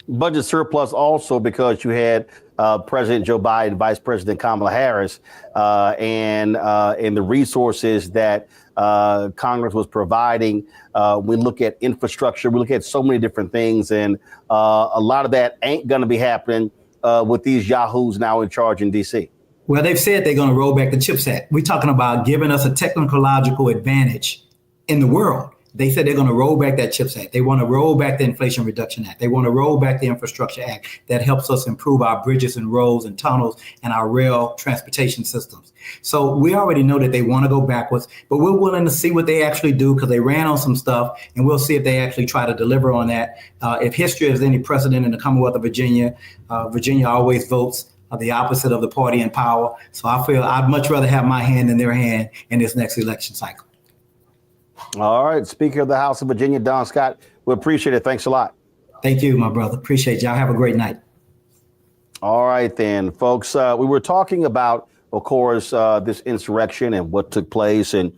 budget surplus also because you had President Joe Biden, Vice President Kamala Harris, and the resources that Congress was providing. We look at infrastructure. We look at so many different things, and a lot of that ain't going to be happening with these yahoos now in charge in D.C. Well, they've said they're going to roll back the CHIPS Act. We're talking about giving us a technological advantage in the world. They said they're going to roll back that CHIPS Act. They want to roll back the Inflation Reduction Act. They want to roll back the Infrastructure Act that helps us improve our bridges and roads and tunnels and our rail transportation systems. So we already know that they want to go backwards, but we're willing to see what they actually do because they ran on some stuff, and we'll see if they actually try to deliver on that. If history has any precedent in the Commonwealth of Virginia, Virginia always votes the opposite of the party in power. So I feel I'd much rather have my hand in their hand in this next election cycle. All right. Speaker of the House of Virginia, Don Scott, we appreciate it. Thanks a lot. Thank you, my brother. Appreciate y'all. Have a great night. All right, then, folks. We were talking about, of course, this insurrection and what took place. And,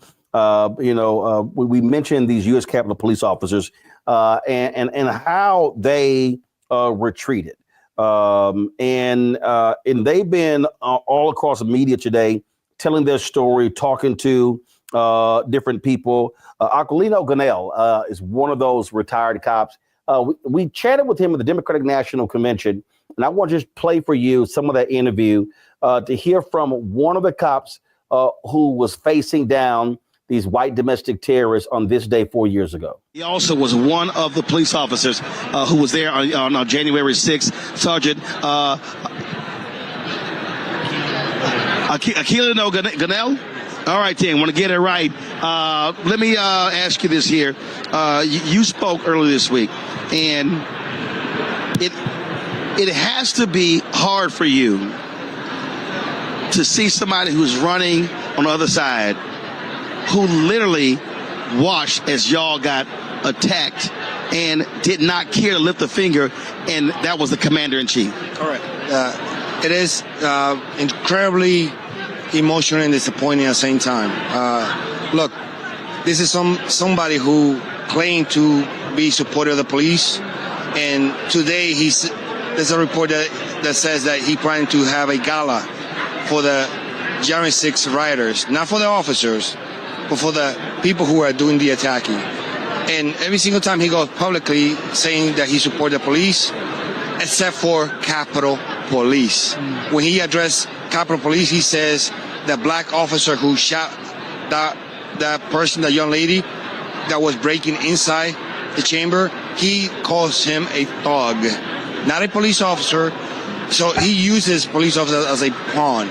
we mentioned these U.S. Capitol police officers and how they were treated. And they've been all across the media today telling their story, talking to different people. Aquilino Gonell is one of those retired cops. We chatted with him at the Democratic National Convention, and I want to just play for you some of that interview to hear from one of the cops who was facing down these white domestic terrorists on this day 4 years ago. He also was one of the police officers who was there on January 6th. Sergeant Aquilino Gonell? All right, then, want to get it right. Let me ask you this here. You spoke earlier this week, and it has to be hard for you to see somebody who's running on the other side who literally watched as y'all got attacked and did not care to lift a finger, and that was the commander-in-chief. Correct. It is incredibly emotional and disappointing at the same time. Look, this is somebody who claimed to be supporter of the police, and today there's a report that says that he planned to have a gala for the January 6th rioters, not for the officers, but for the people who are doing the attacking. And every single time he goes publicly saying that he supports the police, except for Capitol Police. When he addressed Capitol Police, he says the black officer who shot that person, the young lady that was breaking inside the chamber, he calls him a thug, not a police officer. So he uses police officers as a pawn.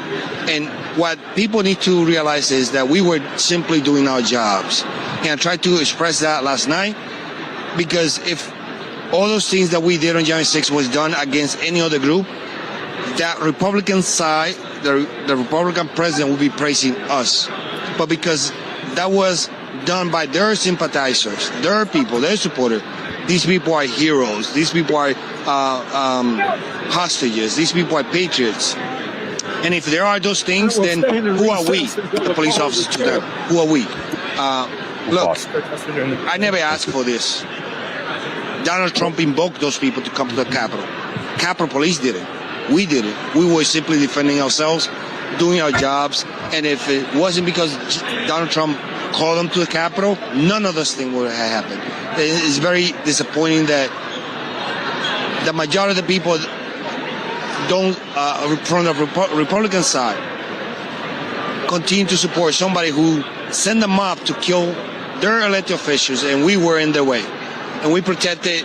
And what people need to realize is that we were simply doing our jobs. And I tried to express that last night, because if all those things that we did on January 6th was done against any other group, that Republican side, the Republican president will be praising us. But because that was done by their sympathizers, their people, their supporters, these people are heroes. These people are hostages. These people are patriots. And if there are those things, then who are we, the police officers, to them? Who are we? Look, I never asked for this. Donald Trump invoked those people to come to the Capitol. Capitol Police did it. We did it. We were simply defending ourselves, doing our jobs. And if it wasn't because Donald Trump called them to the Capitol, none of those things would have happened. It's very disappointing that the majority of the people don't, from the Republican side, continue to support somebody who sent them up to kill their elected officials, and we were in their way. And we protected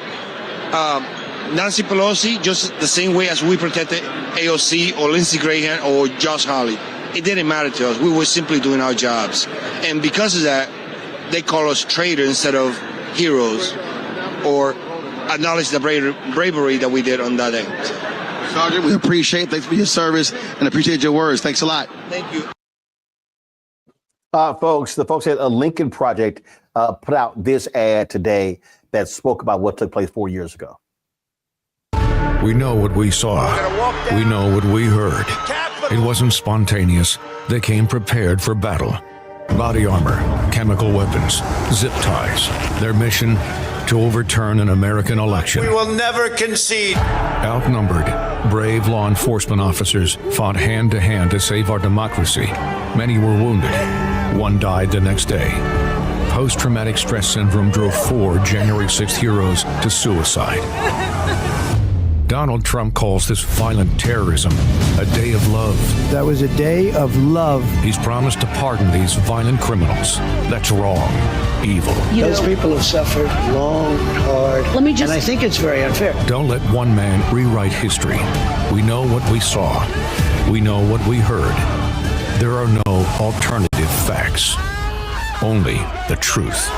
Nancy Pelosi just the same way as we protected AOC or Lindsey Graham or Josh Hawley. It didn't matter to us. We were simply doing our jobs. And because of that, they call us traitors instead of heroes, or acknowledge the bravery that we did on that day. Sergeant, we appreciate it. Thanks for your service and appreciate your words. Thanks a lot. Thank you. Folks, the folks at a Lincoln Project put out this ad today that spoke about what took place 4 years ago. We know what we saw. We know what we heard. It wasn't spontaneous. They came prepared for battle. Body armor, chemical weapons, zip ties. Their mission, to overturn an American election. We will never concede. Outnumbered, brave law enforcement officers fought hand to hand to save our democracy. Many were wounded. One died the next day. Post-traumatic stress syndrome drove 4 January 6th heroes to suicide. Donald Trump calls this violent terrorism a day of love. That was a day of love. He's promised to pardon these violent criminals. That's wrong. Evil. Those people have suffered long, hard, and I think it's very unfair. Don't let one man rewrite history. We know what we saw. We know what we heard. There are no alternative facts. Only the truth.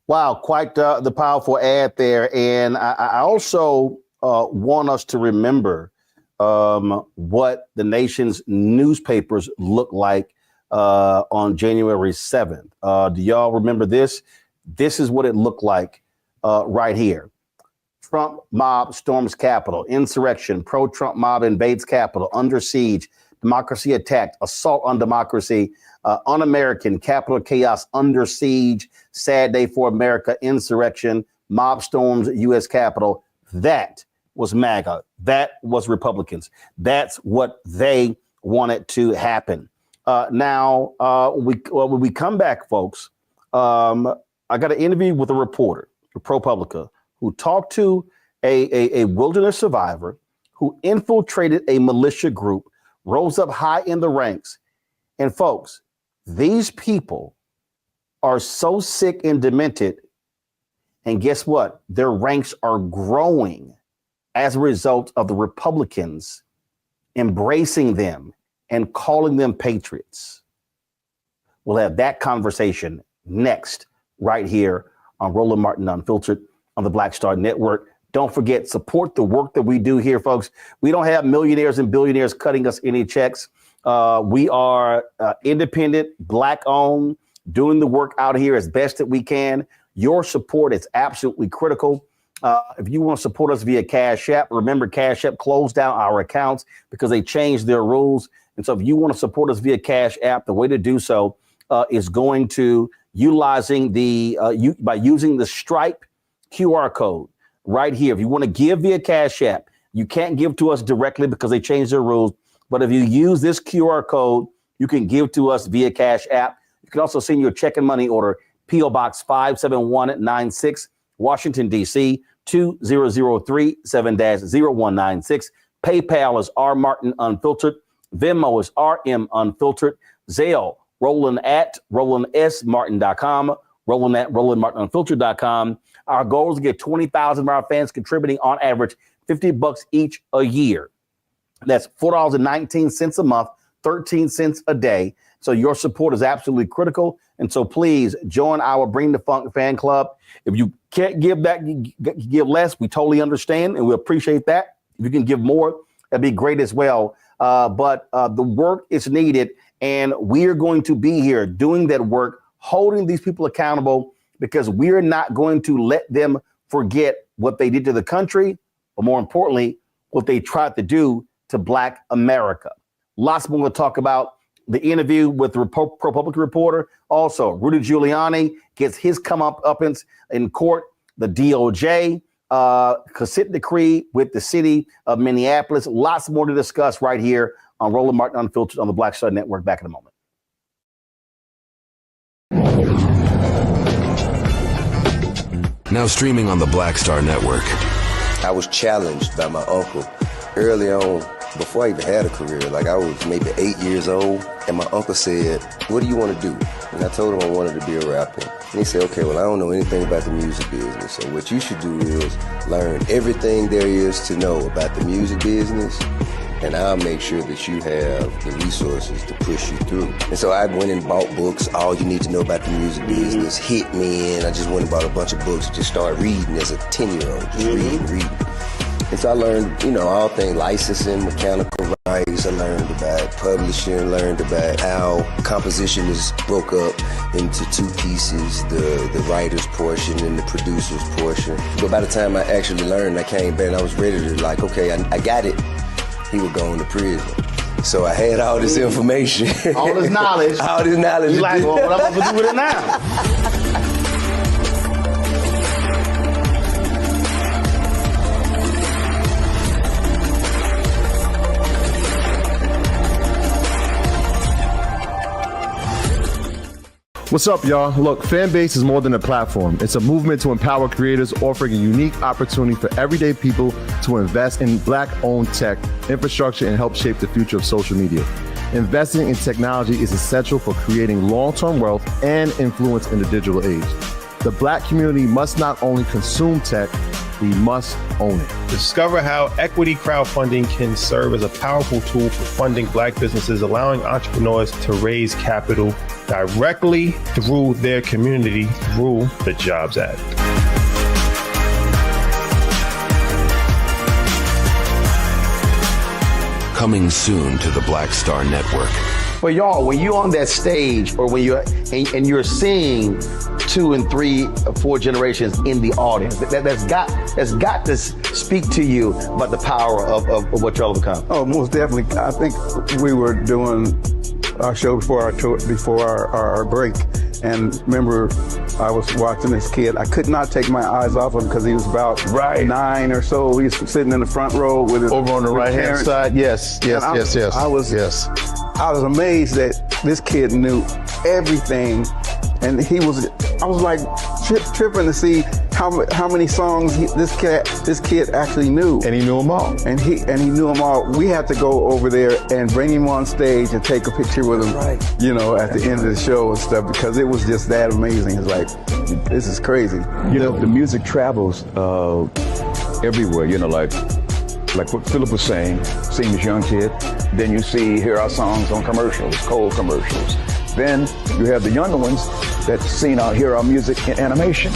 Wow, quite the powerful ad there. And I also want us to remember what the nation's newspapers look like on January 7th. Do y'all remember this? This is what it looked like right here. Trump mob storms Capitol, insurrection, pro-Trump mob invades Capitol, under siege, democracy attacked, assault on democracy, un-American, Capitol chaos, under siege, sad day for America, insurrection, mob storms U.S. Capitol. That was MAGA. That was Republicans. That's what they wanted to happen. Now, when we come back, folks, I got an interview with a reporter for ProPublica who talked to a wilderness survivor who infiltrated a militia group, rose up high in the ranks. And folks, these people are so sick and demented. And guess what? Their ranks are growing as a result of the Republicans embracing them and calling them patriots. We'll have that conversation next, right here on Roland Martin Unfiltered on the Black Star Network. Don't forget, support the work that we do here, folks. We don't have millionaires and billionaires cutting us any checks. We are independent, Black-owned, doing the work out here as best that we can. Your support is absolutely critical. If you want to support us via Cash App, remember Cash App closed down our accounts because they changed their rules. And so if you want to support us via Cash App, the way to do so is going to utilizing by using the Stripe QR code right here. If you want to give via Cash App, you can't give to us directly because they changed their rules. But if you use this QR code, you can give to us via Cash App. You can also send your check and money order, P.O. Box 57196, Washington, D.C., 20037-0196. PayPal is R Martin Unfiltered. Venmo is RM Unfiltered. Zelle, Roland at RolandSMartin.com. Roland at RolandMartinUnfiltered.com. Our goal is to get 20,000 of our fans contributing on average $50 each a year. That's $4.19 a month, 13 cents a day. So your support is absolutely critical. And so please join our Bring the Funk fan club. If you can't give that, give less, we totally understand and we appreciate that. If you can give more, that'd be great as well. But the work is needed and we are going to be here doing that work, holding these people accountable because we're not going to let them forget what they did to the country, but more importantly, what they tried to do to Black America. Lots more to talk about. The interview with the ProPublica reporter. Also, Rudy Giuliani gets his comeuppance in court. The DOJ consent decree with the city of Minneapolis. Lots more to discuss right here on Roland Martin Unfiltered on the Black Star Network. Back in a moment. Now streaming on the Black Star Network. I was challenged by my uncle early on, before I even had a career. Like I was maybe 8 years old, and my uncle said, "What do you want to do?" And I told him I wanted to be a rapper. And he said, "Okay, well, I don't know anything about the music business. So what you should do is learn everything there is to know about the music business, and I'll make sure that you have the resources to push you through." And so I went and bought books, All You Need to Know About the Music Business, Hit Me In. I just went and bought a bunch of books, just started reading as a 10-year-old, just reading. And so I learned, all things licensing, mechanical rights. I learned about publishing, learned about how composition is broke up into two pieces, the writer's portion and the producer's portion. But by the time I actually learned, I came back and I was ready to okay, I got it. he would go into prison. So I had all this information. All this knowledge. All this knowledge. You like, well, what am I going to do with it now? What's up, y'all? Look, Fanbase is more than a platform. It's a movement to empower creators, offering a unique opportunity for everyday people to invest in Black-owned tech, infrastructure, and help shape the future of social media. Investing in technology is essential for creating long-term wealth and influence in the digital age. The Black community must not only consume tech, we must own it. Discover how equity crowdfunding can serve as a powerful tool for funding Black businesses, allowing entrepreneurs to raise capital directly through their community through the Jobs Act. Coming soon to the Black Star Network. But y'all, when you're on that stage, or when you're and you're seeing 2 and 3 or 4 generations in the audience, that's got to speak to you about the power of what y'all have become. Oh, most definitely. I think we were doing our show before our break, and remember, I was watching this kid. I could not take my eyes off him because he was about 9 or so. He was sitting in the front row with his over on the right hand side. Yes. I was amazed that this kid knew everything, and I was like tripping to see how many songs this kid actually knew, and he knew them all. And he knew them all. We had to go over there and bring him on stage and take a picture with him, you know, at the end of the show and stuff, because it was just that amazing. It's like, this is crazy. You know, the music travels everywhere. You know, like what Philip was saying, seeing this young kid. Then you hear our songs on commercials, cold commercials. Then you have the younger ones that hear our music in animation.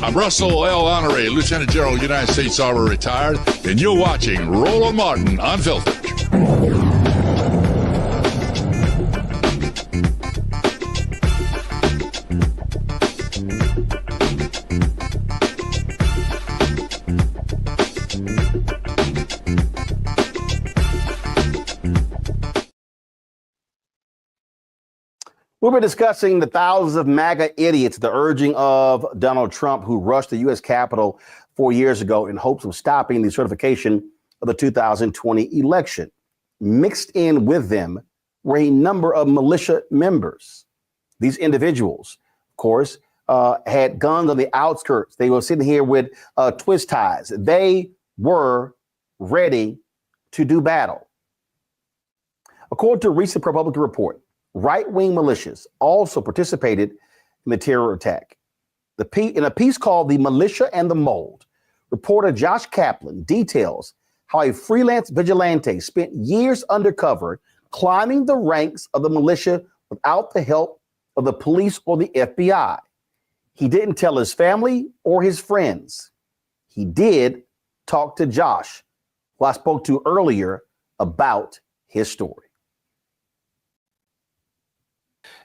I'm Russell L. Honoré, Lieutenant General, United States Army, retired, and you're watching Roland Martin Unfiltered. We'll be discussing the thousands of MAGA idiots, the urging of Donald Trump, who rushed the U.S. Capitol 4 years ago in hopes of stopping the certification of the 2020 election. Mixed in with them were a number of militia members. These individuals, of course, had guns on the outskirts. They were sitting here with twist ties. They were ready to do battle. According to a recent ProPublica report, right-wing militias also participated in the terror attack. In a piece called "The Militia and the Mold," reporter Josh Kaplan details how a freelance vigilante spent years undercover, climbing the ranks of the militia without the help of the police or the FBI. He didn't tell his family or his friends. He did talk to Josh, who I spoke to earlier, about his story.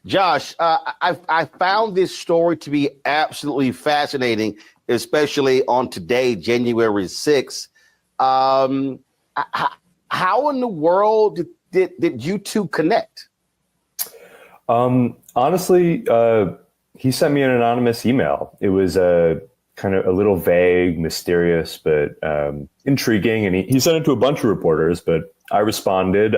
Josh, I found this story to be absolutely fascinating, especially on today, January 6th. How in the world did you two connect? Honestly, he sent me an anonymous email. It was kind of a little vague, mysterious, but intriguing. And he sent it to a bunch of reporters, but I responded.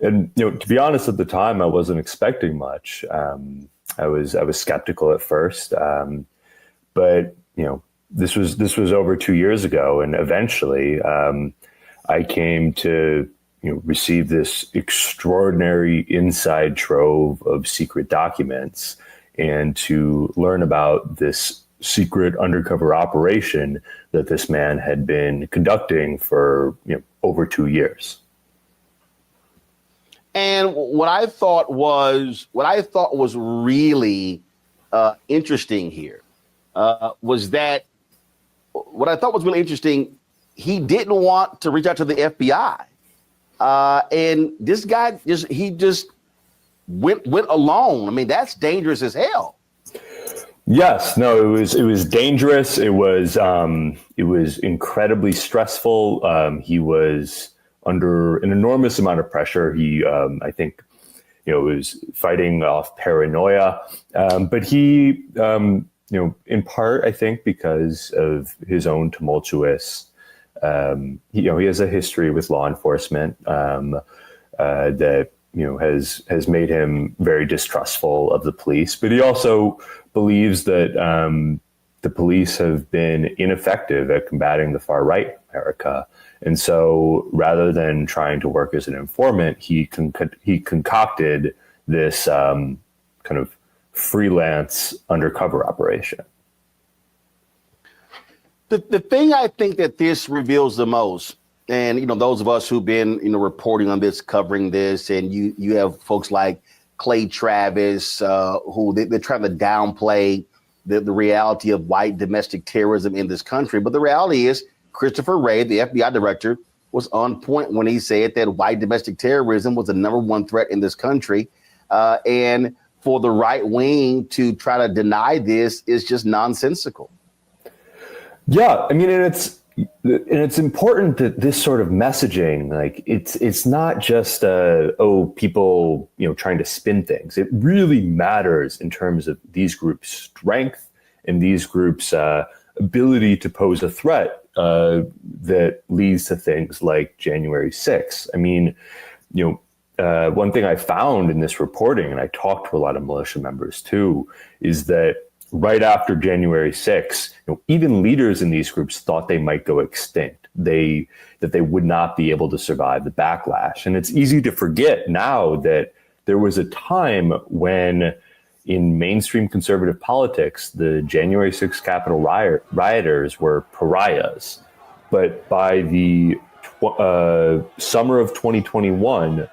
And, you know, to be honest, at the time, I wasn't expecting much. I was skeptical at first, but you know, this was over 2 years ago, and eventually, I came to receive this extraordinary inside trove of secret documents, and to learn about this secret undercover operation that this man had been conducting for over 2 years. And what I thought was really interesting here was that what I thought was really interesting. He didn't want to reach out to the FBI. And this guy just went alone. I mean, that's dangerous as hell. Yes, no, it was dangerous. It was incredibly stressful. He was under an enormous amount of pressure. He, I think, was fighting off paranoia, but he, in part, I think, because of his own tumultuous, he has a history with law enforcement that has made him very distrustful of the police. But he also believes that the police have been ineffective at combating the far right in America. And so rather than trying to work as an informant, he concocted this kind of freelance undercover operation. The thing I think that this reveals the most, and those of us who've been reporting on this, covering this, and you have folks like Clay Travis who they're trying to downplay the reality of white domestic terrorism in this country. But the reality is Christopher Wray, the FBI director, was on point when he said that white domestic terrorism was the number one threat in this country. And for the right wing to try to deny this is just nonsensical. Yeah, I mean, and it's important that this sort of messaging, like it's not just people trying to spin things. It really matters in terms of these groups' strength and these groups' ability to pose a threat that leads to things like January 6th. I mean, one thing I found in this reporting, and I talked to a lot of militia members too, is that right after January 6th, even leaders in these groups thought they might go extinct. That they would not be able to survive the backlash. And it's easy to forget now that there was a time when in mainstream conservative politics, the January 6th Capitol rioters were pariahs. But by the summer of 2021,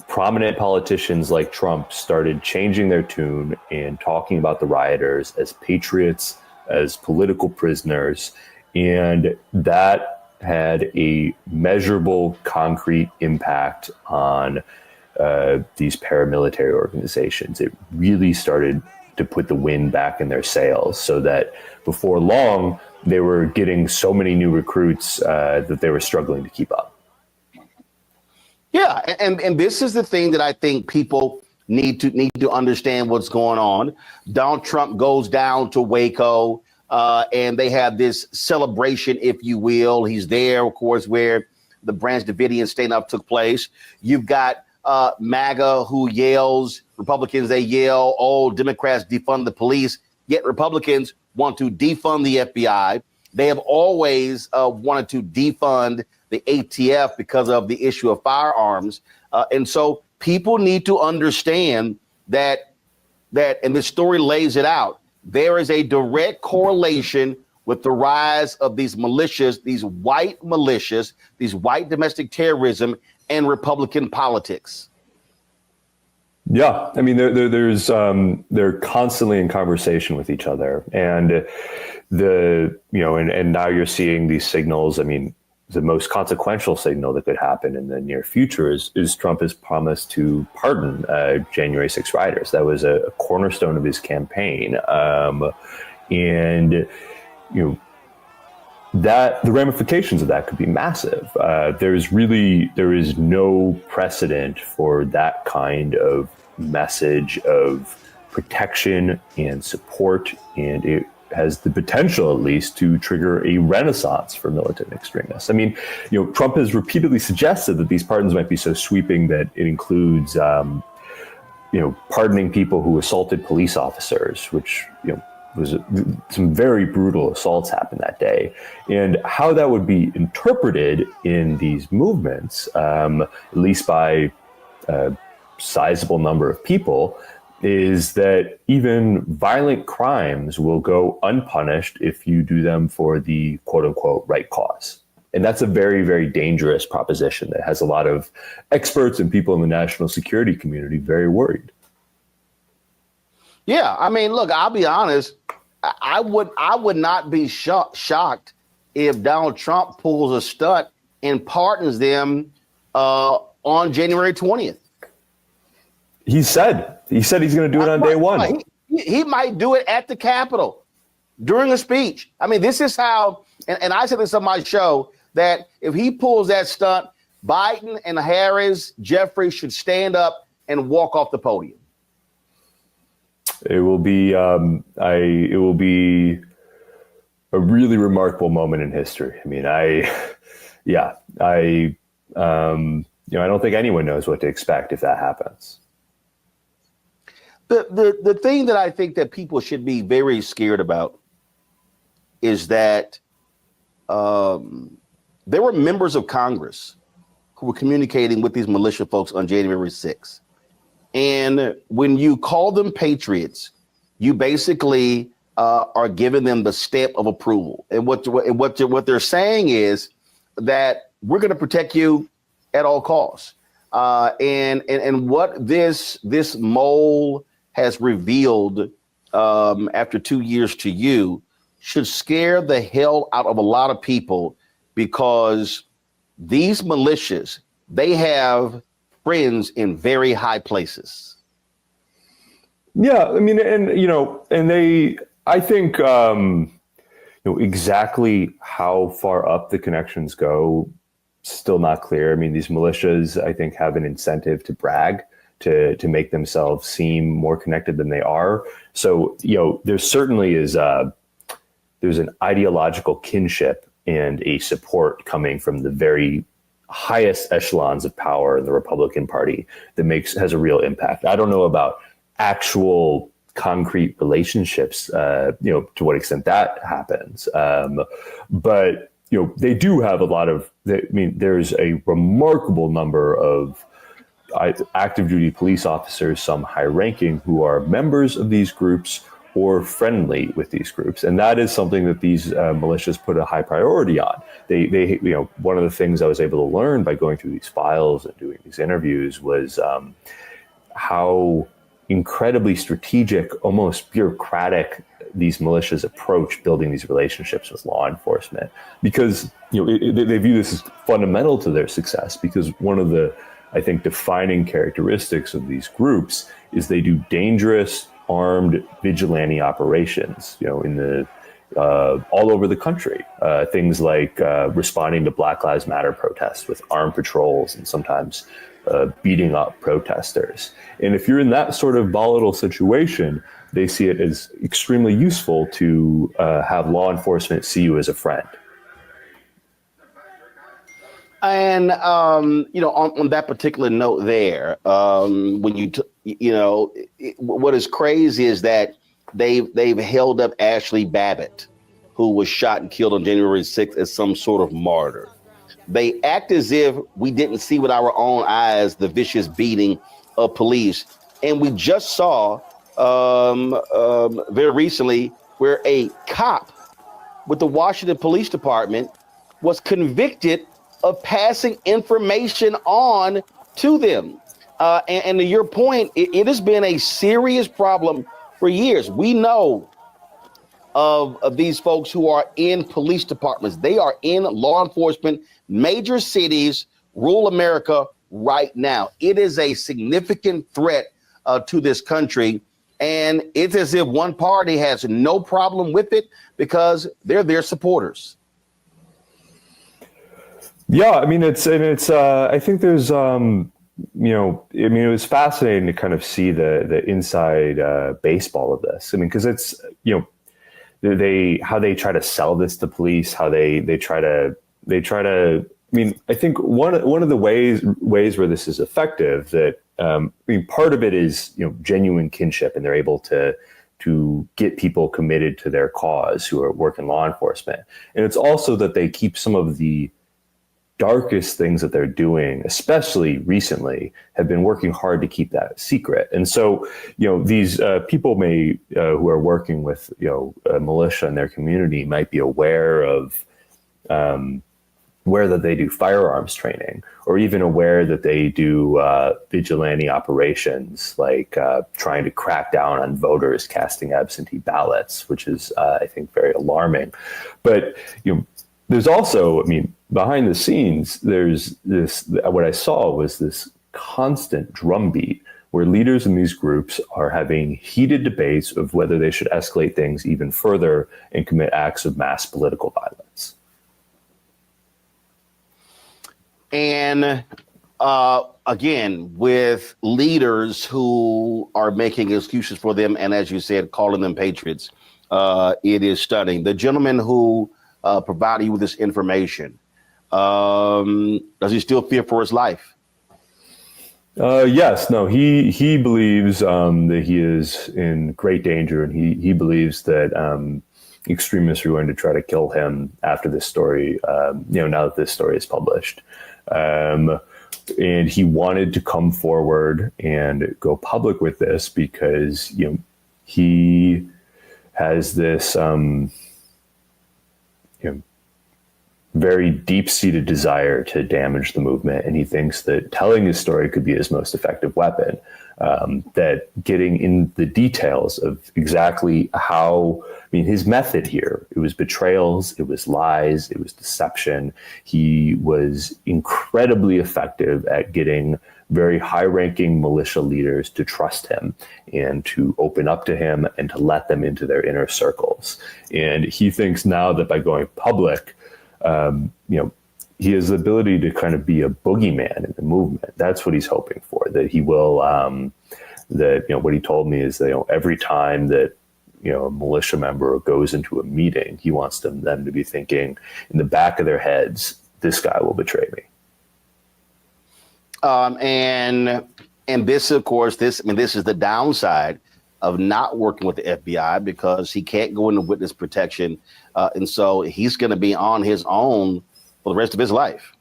prominent politicians like Trump started changing their tune and talking about the rioters as patriots, as political prisoners. And that had a measurable, concrete impact on these paramilitary organizations. It really started to put the wind back in their sails, so that before long, they were getting so many new recruits that they were struggling to keep up. Yeah, and this is the thing that I think people need to understand what's going on. Donald Trump goes down to Waco, and they have this celebration, if you will. He's there, of course, where the Branch Davidian standoff took place. You've got MAGA who yells, Republicans, they yell, oh, Democrats defund the police, yet Republicans want to defund the FBI. They have always wanted to defund the ATF because of the issue of firearms. And so people need to understand that, and the story lays it out, there is a direct correlation with the rise of these militias, these white militias, these white domestic terrorism, and Republican politics. Yeah, I mean, they're constantly in conversation with each other, and and now you're seeing these signals. I mean, the most consequential signal that could happen in the near future is Trump has promised to pardon January 6 rioters. That was a cornerstone of his campaign, and that the ramifications of that could be massive. There is no precedent for that kind of message of protection and support, and it has the potential, at least, to trigger a renaissance for militant extremists. I mean, Trump has repeatedly suggested that these pardons might be so sweeping that it includes, pardoning people who assaulted police officers, which, was some very brutal assaults happened that day. And how that would be interpreted in these movements, at least by a sizable number of people, is that even violent crimes will go unpunished if you do them for the quote unquote right cause. And that's a very, very dangerous proposition that has a lot of experts and people in the national security community very worried. Yeah, I mean, look, I'll be honest. I would not be shocked if Donald Trump pulls a stunt and pardons them on January 20th. He said he's going to do it on day one. He might do it at the Capitol during a speech. I mean, this is how, and I said this on my show, that if he pulls that stunt, Biden and Harris, Jeffrey should stand up and walk off the podium. It will be it will be a really remarkable moment in history. I mean, I don't think anyone knows what to expect if that happens. The thing that I think that people should be very scared about is that there were members of Congress who were communicating with these militia folks on January 6th. And when you call them patriots, you basically are giving them the stamp of approval. And what they're saying is that we're going to protect you at all costs. And what this mole has revealed after 2 years to you should scare the hell out of a lot of people, because these militias, they have friends in very high places. Yeah, I mean, I think exactly how far up the connections go, still not clear. I mean, these militias, I think, have an incentive to brag, to make themselves seem more connected than they are. So, there certainly is there's an ideological kinship and a support coming from the very highest echelons of power in the Republican Party that has a real impact. I don't know about actual concrete relationships, to what extent that happens. But they do have a lot of, there's a remarkable number of active duty police officers, some high ranking, who are members of these groups or friendly with these groups. And that is something that these militias put a high priority on. They one of the things I was able to learn by going through these files and doing these interviews was how incredibly strategic, almost bureaucratic these militias approach building these relationships with law enforcement, because they view this as fundamental to their success. Because one of the, I think, defining characteristics of these groups is they do dangerous, armed vigilante operations, in the all over the country. Things like responding to Black Lives Matter protests with armed patrols and sometimes beating up protesters. And if you're in that sort of volatile situation, they see it as extremely useful to have law enforcement see you as a friend. And, on that particular note there, when what is crazy is that they've held up Ashley Babbitt, who was shot and killed on January 6th, as some sort of martyr. They act as if we didn't see with our own eyes the vicious beating of police. And we just saw very recently where a cop with the Washington Police Department was convicted of passing information on to them. And to your point, it has been a serious problem for years. We know of these folks who are in police departments. They are in law enforcement, major cities, rural America right now. It is a significant threat to this country. And it's as if one party has no problem with it because they're their supporters. Yeah, I mean, I think there's, it was fascinating to kind of see the inside baseball of this. I mean, because it's, how they try to sell this to police, how they try to, I mean, I think one of the ways where this is effective, that, part of it is, genuine kinship, and they're able to get people committed to their cause who work in law enforcement. And it's also that they keep some of the darkest things that they're doing, especially recently, have been working hard to keep that secret. And so, these people who are working with, a militia in their community might be aware of that they do firearms training, or even aware that they do vigilante operations, like trying to crack down on voters casting absentee ballots, which is, I think, very alarming. But, there's also, I mean, behind the scenes, there's this, what I saw was this constant drumbeat where leaders in these groups are having heated debates of whether they should escalate things even further and commit acts of mass political violence. And again, with leaders who are making excuses for them, and as you said, calling them patriots, it is stunning. The gentleman who provided you with this information, does he still fear for his life? Yes, no, he believes that he is in great danger, and he believes that extremists are going to try to kill him after this story, now that this story is published. And he wanted to come forward and go public with this because, he has this, very deep-seated desire to damage the movement. And he thinks that telling his story could be his most effective weapon, that getting in the details of exactly how, his method here, it was betrayals, it was lies, it was deception. He was incredibly effective at getting very high-ranking militia leaders to trust him and to open up to him and to let them into their inner circles. And he thinks now that by going public, he has the ability to kind of be a boogeyman in the movement. That's what he's hoping for, that he will, what he told me is that, every time that, a militia member goes into a meeting, he wants them to be thinking in the back of their heads, this guy will betray me. And this, of course, this is the downside of not working with the FBI, because he can't go into witness protection. And so he's going to be on his own for the rest of his life.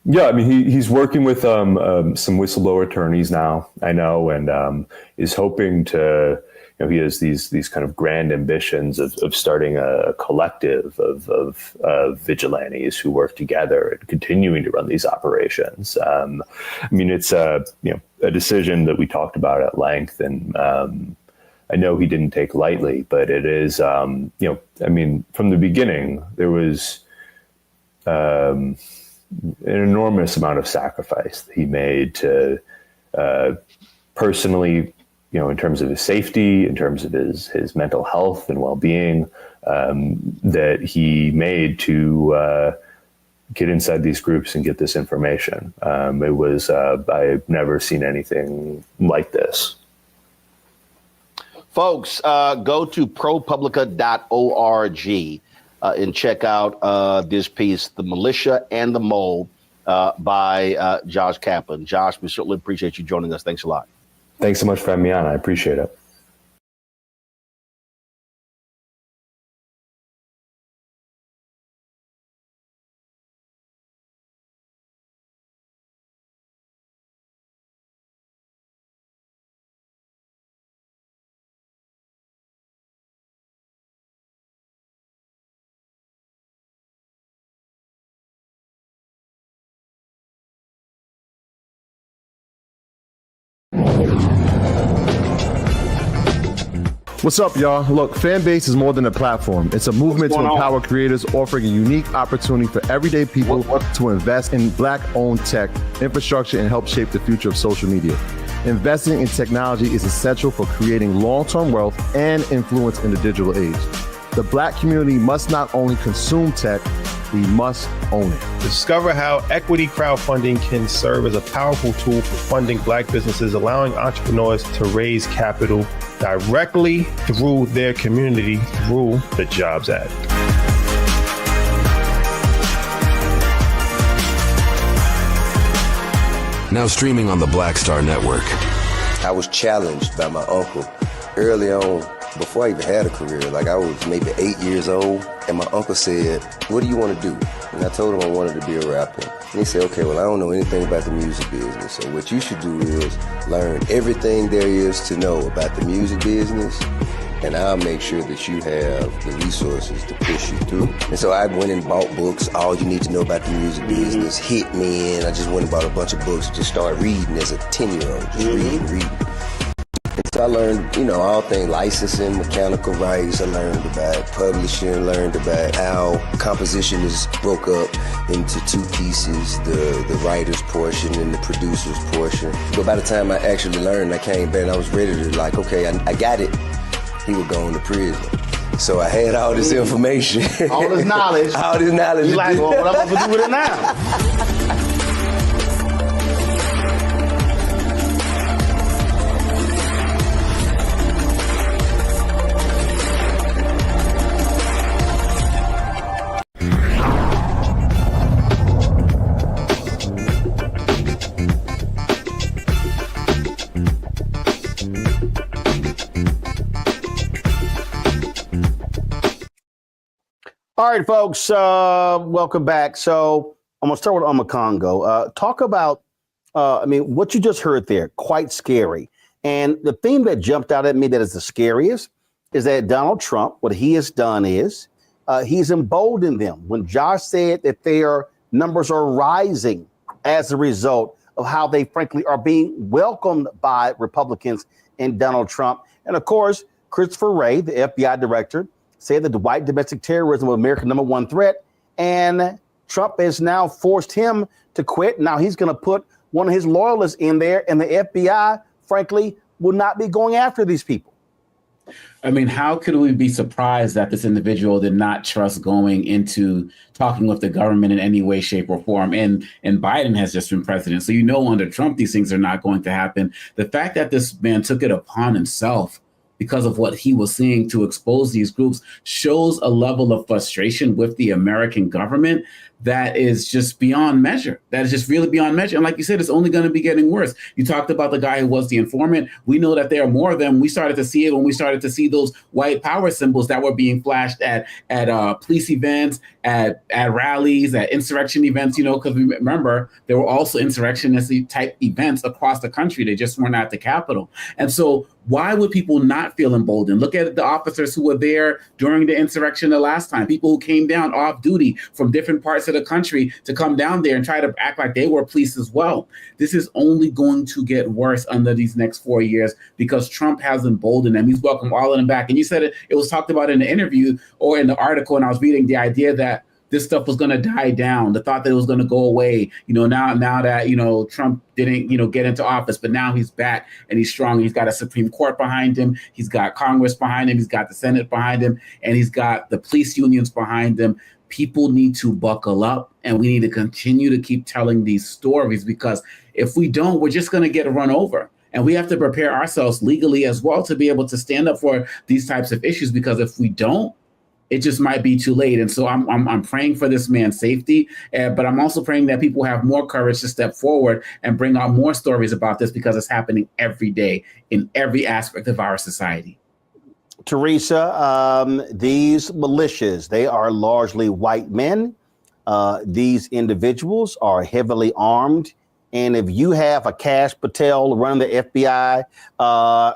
Yeah, he's working with some whistleblower attorneys now, I know, and is hoping to, he has these kind of grand ambitions of starting a collective of vigilantes who work together and continuing to run these operations. It's a decision that we talked about at length, and I know he didn't take lightly, but it is, from the beginning, there was an enormous amount of sacrifice that he made to personally, in terms of his safety, in terms of his mental health and well-being, that he made to get inside these groups and get this information. It was, I've never seen anything like this. Folks, go to ProPublica.org and check out this piece, The Militia and the Mole, by Josh Kaplan. Josh, we certainly appreciate you joining us. Thanks a lot. Thanks so much for having me on. I appreciate it. What's up, y'all? Look, Fanbase is more than a platform. It's a movement to empower creators, offering a unique opportunity for everyday people to invest in Black-owned tech, infrastructure, and help shape the future of social media. Investing in technology is essential for creating long-term wealth and influence in the digital age. The Black community must not only consume tech, we must own it. Discover how equity crowdfunding can serve as a powerful tool for funding Black businesses, allowing entrepreneurs to raise capital directly through their community through the Jobs Act. Now streaming on the Black Star Network. I was challenged by my uncle early on, before I even had a career. Like, I was maybe 8 years old, and my uncle said, "What do you want to do?" And I told him I wanted to be a rapper. And he said, "Okay, well, I don't know anything about the music business, so what you should do is learn everything there is to know about the music business, and I'll make sure that you have the resources to push you through." And so I went and bought books, All You Need to Know About the Music Business, Hit Me In. I just went and bought a bunch of books, just started reading as a 10-year-old, just reading. And so I learned, all things licensing, mechanical rights. I learned about publishing, learned about how composition is broke up into two pieces, the writer's portion and the producer's portion. But by the time I actually learned, I came back and I was ready to okay, I got it. He would go into prison. So I had all this information. All this knowledge. All this knowledge. You're like, well, what am I going to do with it now? All right, folks, welcome back. So I'm going to start with Omakongo. Talk about, what you just heard there, quite scary. And the thing that jumped out at me that is the scariest is that Donald Trump, what he has done is he's emboldened them. When Josh said that their numbers are rising as a result of how they, frankly, are being welcomed by Republicans and Donald Trump. And, of course, Christopher Wray, the FBI director, said that the white domestic terrorism was America's #1 threat, and Trump has now forced him to quit. Now he's going to put one of his loyalists in there, and the FBI, frankly, will not be going after these people. I mean, how could we be surprised that this individual did not trust going into talking with the government in any way, shape, or form? And Biden has just been president. So under Trump, these things are not going to happen. The fact that this man took it upon himself because of what he was seeing to expose these groups shows a level of frustration with the American government that is just beyond measure. That is just really beyond measure. And like you said, it's only going to be getting worse. You talked about the guy who was the informant. We know that there are more of them. We started to see it when we started to see those white power symbols that were being flashed at police events, at rallies, at insurrection events, because remember, there were also insurrectionist type events across the country. They just weren't at the Capitol. And so why would people not feel emboldened? Look at the officers who were there during the insurrection the last time, people who came down off duty from different parts of the country to come down there and try to act like they were police as well. This is only going to get worse under these next 4 years because Trump has emboldened them. He's welcomed all of them back. And you said it was talked about in the interview or in the article, and I was reading the idea that this stuff was going to die down. The thought that it was going to go away. Now that, Trump didn't, get into office, but now he's back and he's strong. He's got a Supreme Court behind him. He's got Congress behind him. He's got the Senate behind him, and he's got the police unions behind him. People need to buckle up, and we need to continue to keep telling these stories, because if we don't, we're just going to get run over. And we have to prepare ourselves legally as well to be able to stand up for these types of issues, because if we don't, it just might be too late. And so I'm praying for this man's safety, but I'm also praying that people have more courage to step forward and bring out more stories about this, because it's happening every day in every aspect of our society. Teresa, these militias, they are largely white men. These individuals are heavily armed. And if you have a Kash Patel running the FBI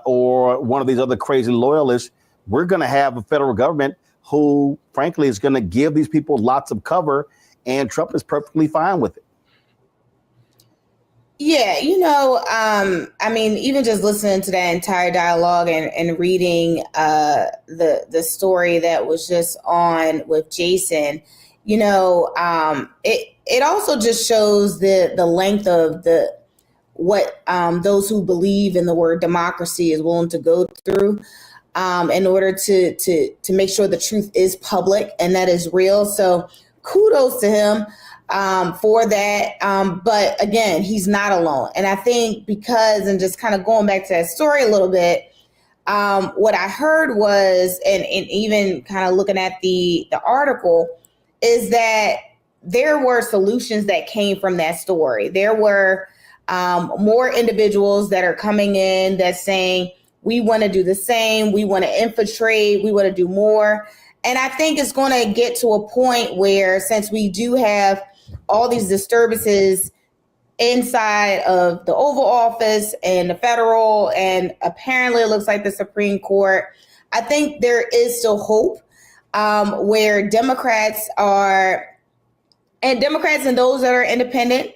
or one of these other crazy loyalists, we're going to have a federal government who, frankly, is going to give these people lots of cover, and Trump is perfectly fine with it. Yeah, even just listening to that entire dialogue and reading the story that was just on with Jason, it also just shows the length of what those who believe in the word democracy is willing to go through in order to make sure the truth is public and that is real. So kudos to him for that. But again, he's not alone. And I think because, and just kind of going back to that story a little bit, what I heard was, and even kind of looking at the article, is that there were solutions that came from that story. There were more individuals that are coming in that's saying, we want to do the same. We want to infiltrate. We want to do more. And I think it's going to get to a point where, since we do have all these disturbances inside of the Oval Office and the federal, and apparently it looks like the Supreme Court, I think there is still hope where Democrats and those that are independent,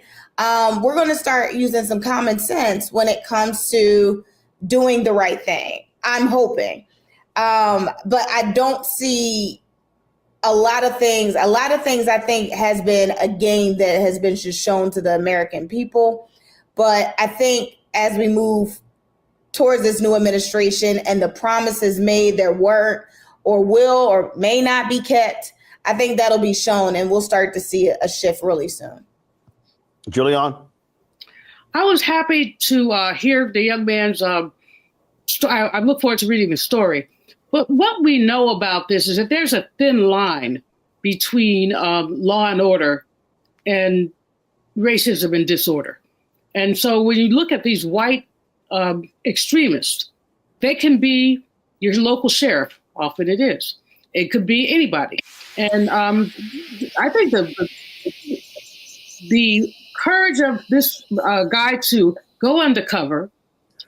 we're going to start using some common sense when it comes to doing the right thing. I'm hoping. But I don't see a lot of things I think has been a game that has been just shown to the American people. But I think as we move towards this new administration and the promises made that weren't or will or may not be kept, I think that'll be shown and we'll start to see a shift really soon. Giuliani? I was happy to hear the young man's I look forward to reading the story. But what we know about this is that there's a thin line between law and order and racism and disorder. And so when you look at these white extremists, they can be your local sheriff. Often it is. It could be anybody. And I think the courage of this guy to go undercover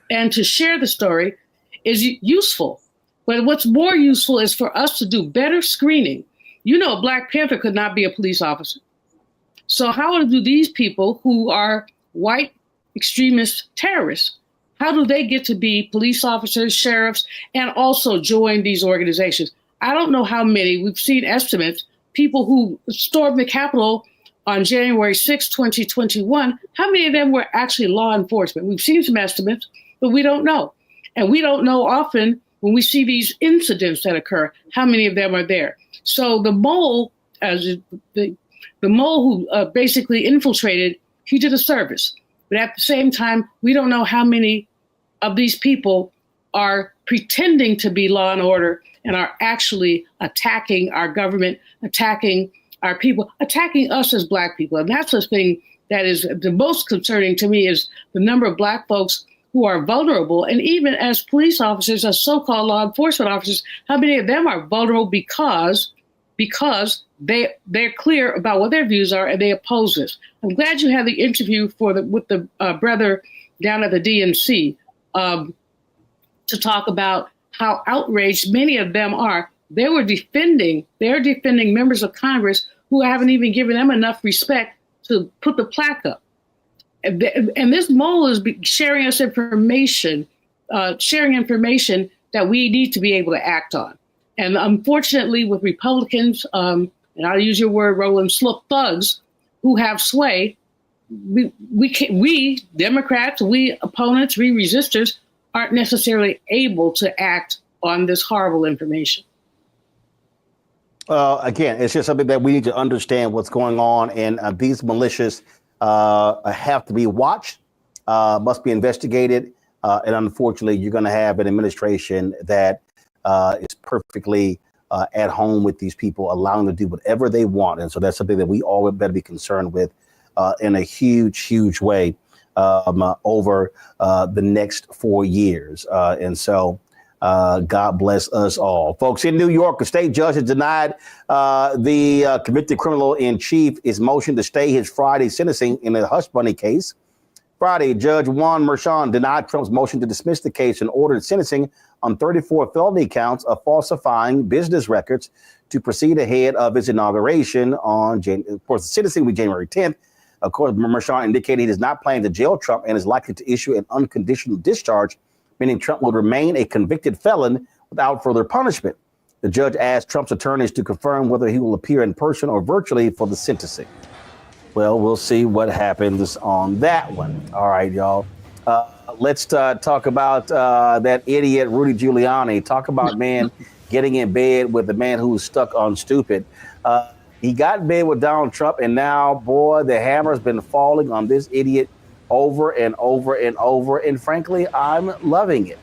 and to share the story is useful. But what's more useful is for us to do better screening. You know, a Black Panther could not be a police officer. So how do these people who are white extremist terrorists, how do they get to be police officers, sheriffs, and also join these organizations? I don't know how many. We've seen estimates, people who stormed the Capitol on January 6, 2021, how many of them were actually law enforcement? We've seen some estimates, but we don't know. And we don't know often when we see these incidents that occur, how many of them are there. So the mole, the mole who basically infiltrated, he did a service. But at the same time, we don't know how many of these people are pretending to be law and order and are actually attacking our government, attacking our people, attacking us as Black people. And that's the thing that is the most concerning to me, is the number of Black folks who are vulnerable. And even as police officers, as so-called law enforcement officers, how many of them are vulnerable because they're clear about what their views are and they oppose this. I'm glad you had the interview with the brother down at the DNC to talk about how outraged many of them are. They're defending members of Congress who haven't even given them enough respect to put the plaque up. And this mole is sharing us information, that we need to be able to act on. And unfortunately, with Republicans, and I'll use your word, Roland, thugs who have sway, we Democrats, we opponents, we resistors aren't necessarily able to act on this horrible information. Again, it's just something that we need to understand what's going on, and these militias have to be watched, must be investigated, and unfortunately, you're going to have an administration that is perfectly at home with these people, allowing them to do whatever they want. And so that's something that we all better be concerned with in a huge, huge way over the next 4 years. And so God bless us all. Folks, in New York, a state judge has denied the convicted criminal in chief his motion to stay his Friday sentencing in the Hush Bunny case. Friday, Judge Juan Merchan denied Trump's motion to dismiss the case and ordered sentencing on 34 felony counts of falsifying business records to proceed ahead of his inauguration on of course, the sentencing will be January 10th. Of course, Merchan indicated he does not plan to jail Trump and is likely to issue an unconditional discharge, meaning Trump will remain a convicted felon without further punishment. The judge asked Trump's attorneys to confirm whether he will appear in person or virtually for the sentencing. Well, we'll see what happens on that one. All right, y'all. Let's talk about that idiot Rudy Giuliani. Talk about, man, getting in bed with the man who's stuck on stupid. He got in bed with Donald Trump, and now, boy, the hammer's been falling on this idiot over and over and over. And frankly, I'm loving it.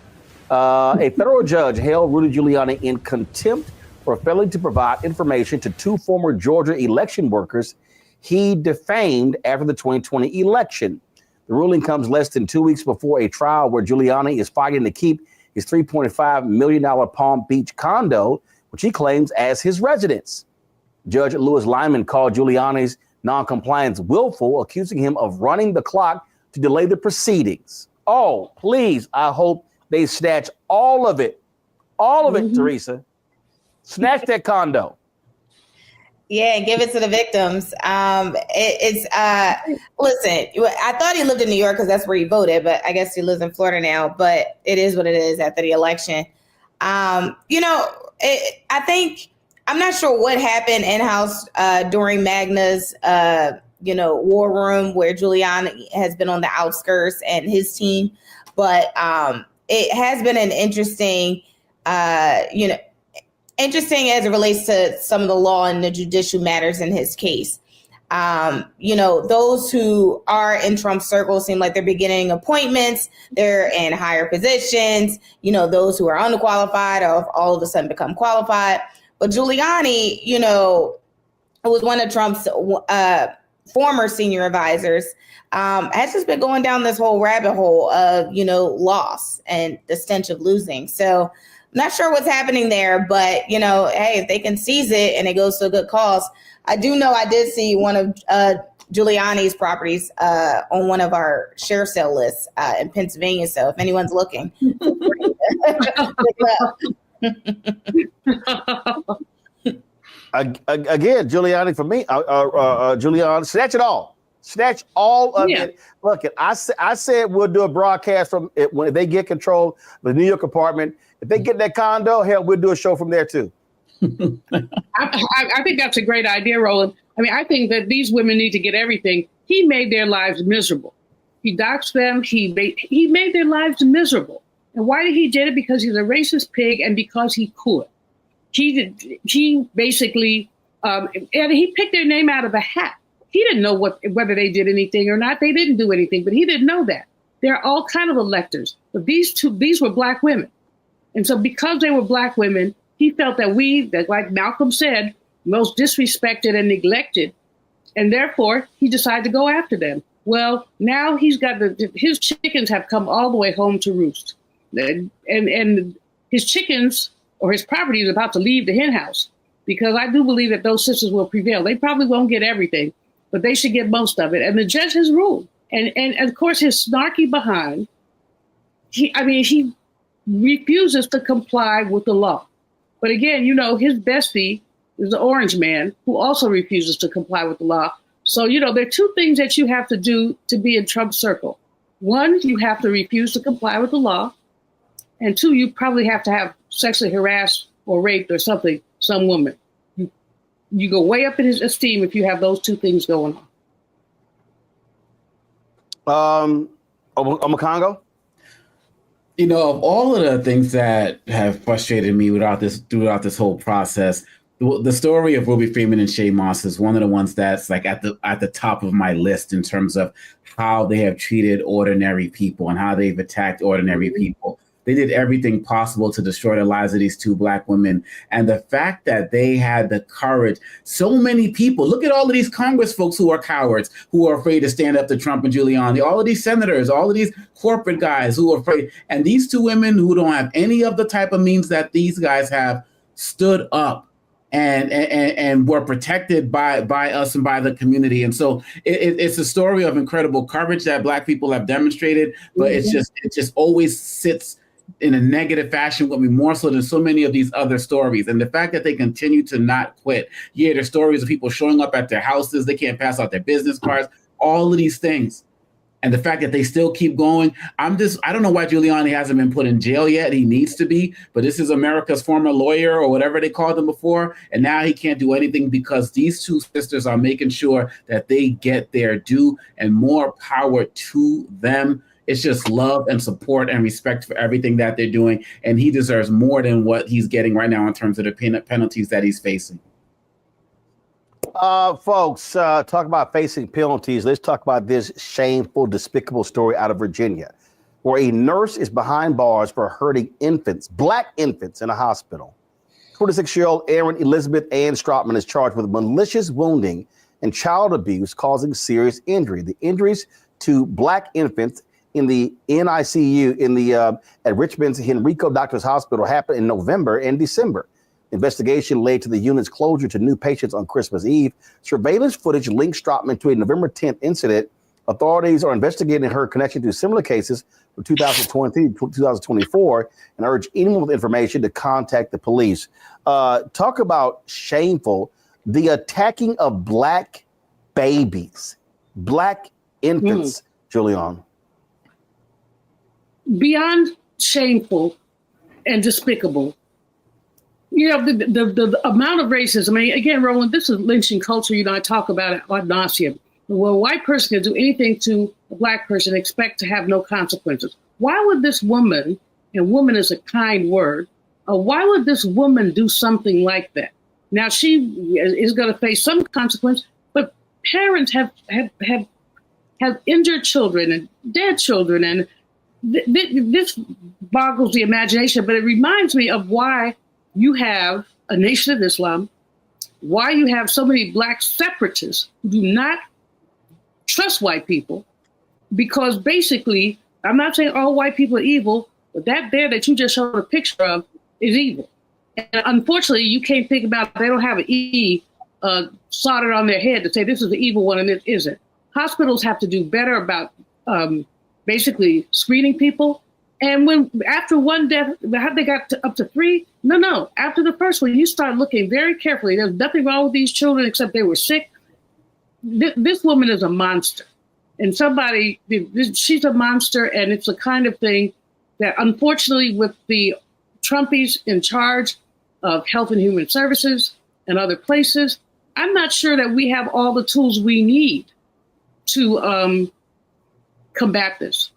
A federal judge held Rudy Giuliani in contempt for failing to provide information to two former Georgia election workers he defamed after the 2020 election. The ruling comes less than 2 weeks before a trial where Giuliani is fighting to keep his $3.5 million Palm Beach condo, which he claims as his residence. Judge Louis Lyman called Giuliani's noncompliance willful, accusing him of running the clock to delay the proceedings. Oh, please, I hope they snatch all of it. All of it, Teresa. Snatch that condo. Yeah, give it to the victims. Listen, I thought he lived in New York because that's where he voted, but I guess he lives in Florida now. But it is what it is after the election. I think I'm not sure what happened in-house during Magna's, war room where Giuliani has been on the outskirts and his team. But it has been an interesting as it relates to some of the law and the judicial matters in his case. Those who are in Trump's circle seem like they're beginning appointments. They're in higher positions. Those who are underqualified or all of a sudden become qualified. But Giuliani, who was one of Trump's former senior advisors, has just been going down this whole rabbit hole of, loss and the stench of losing. So I'm not sure what's happening there, but, hey, if they can seize it and it goes to a good cause. I do know I did see one of Giuliani's properties on one of our sheriff sale lists in Pennsylvania. So if anyone's looking, again, Giuliani for me, Giuliani, snatch it all. Snatch all of it. Look, I said we'll do a broadcast from it when they get control of the New York apartment. If they get that condo, hell, we'll do a show from there too. I think that's a great idea, Roland. I mean, I think that these women need to get everything. He made their lives miserable. He doxed them. He made their lives miserable. And why did he did it? Because he's a racist pig and because he could. He basically, and he picked their name out of a hat. He didn't know whether they did anything or not. They didn't do anything, but he didn't know that. There are all kinds of electors. But these were Black women. And so because they were Black women, he felt that like Malcolm said, most disrespected and neglected. And therefore, he decided to go after them. Well, now he's got his chickens have come all the way home to roost. And his chickens or his property is about to leave the hen house, because I do believe that those sisters will prevail. They probably won't get everything, but they should get most of it. And the judge has ruled. And of course, his snarky behind, he refuses to comply with the law. But again, his bestie is the orange man who also refuses to comply with the law. So, there are two things that you have to do to be in Trump's circle. One, you have to refuse to comply with the law. And two, you probably have to have sexually harassed or raped or something, some woman. You go way up in his esteem if you have those two things going on. Omokongo? Of all of the things that have frustrated me throughout this whole process, the story of Ruby Freeman and Shay Moss is one of the ones that's like at the top of my list in terms of how they have treated ordinary people and how they've attacked ordinary people. They did everything possible to destroy the lives of these two Black women. And the fact that they had the courage, so many people, look at all of these Congress folks who are cowards, who are afraid to stand up to Trump and Giuliani, all of these senators, all of these corporate guys who are afraid. And these two women who don't have any of the type of means that these guys have stood up and were protected by us and by the community. And so it's a story of incredible courage that Black people have demonstrated, but it just always sits in a negative fashion with me, more so than so many of these other stories. And the fact that they continue to not quit. Yeah, there's stories of people showing up at their houses, they can't pass out their business cards, all of these things. And the fact that they still keep going, I don't know why Giuliani hasn't been put in jail yet. He needs to be, but this is America's former lawyer or whatever they called him before. And now he can't do anything because these two sisters are making sure that they get their due, and more power to them. It's just love and support and respect for everything that they're doing. And he deserves more than what he's getting right now in terms of the penalties that he's facing. Folks, talk about facing penalties. Let's talk about this shameful, despicable story out of Virginia, where a nurse is behind bars for hurting infants, Black infants, in a hospital. 26-year-old Erin Elizabeth Ann Stratman is charged with malicious wounding and child abuse causing serious injury. The injuries to Black infants in the NICU at Richmond's Henrico Doctors Hospital happened in November and December. Investigation led to the unit's closure to new patients on Christmas Eve. Surveillance footage linked Stratman to a November 10th incident. Authorities are investigating her connection to similar cases from 2020 to 2024 and urge anyone with information to contact the police. Talk about shameful. the attacking of black babies, black infants, Giuliani? Beyond shameful and despicable. You know, the amount of racism. I mean, again, Roland, this is lynching culture. You know, I talk about it ad nauseum. Well, a white person can do anything to a black person and expect to have no consequences. Why would this woman, and woman is a kind word, why would this woman do something like that? Now, she is going to face some consequence, but parents have injured children and dead children, and this boggles the imagination, but it reminds me of why you have a Nation of Islam, why you have so many black separatists who do not trust white people, because basically, I'm not saying all white people are evil, but that there that you just showed a picture of is evil. And unfortunately, you can't think about, they don't have an E soldered on their head to say this is the evil one and this isn't. Hospitals have to do better about basically screening people. And when after one death, how they got up to 3? No. After the first one, you start looking very carefully. There's nothing wrong with these children except they were sick. This woman is a monster. And she's a monster. And it's the kind of thing that, unfortunately, with the Trumpies in charge of Health and Human Services and other places, I'm not sure that we have all the tools we need to combat this.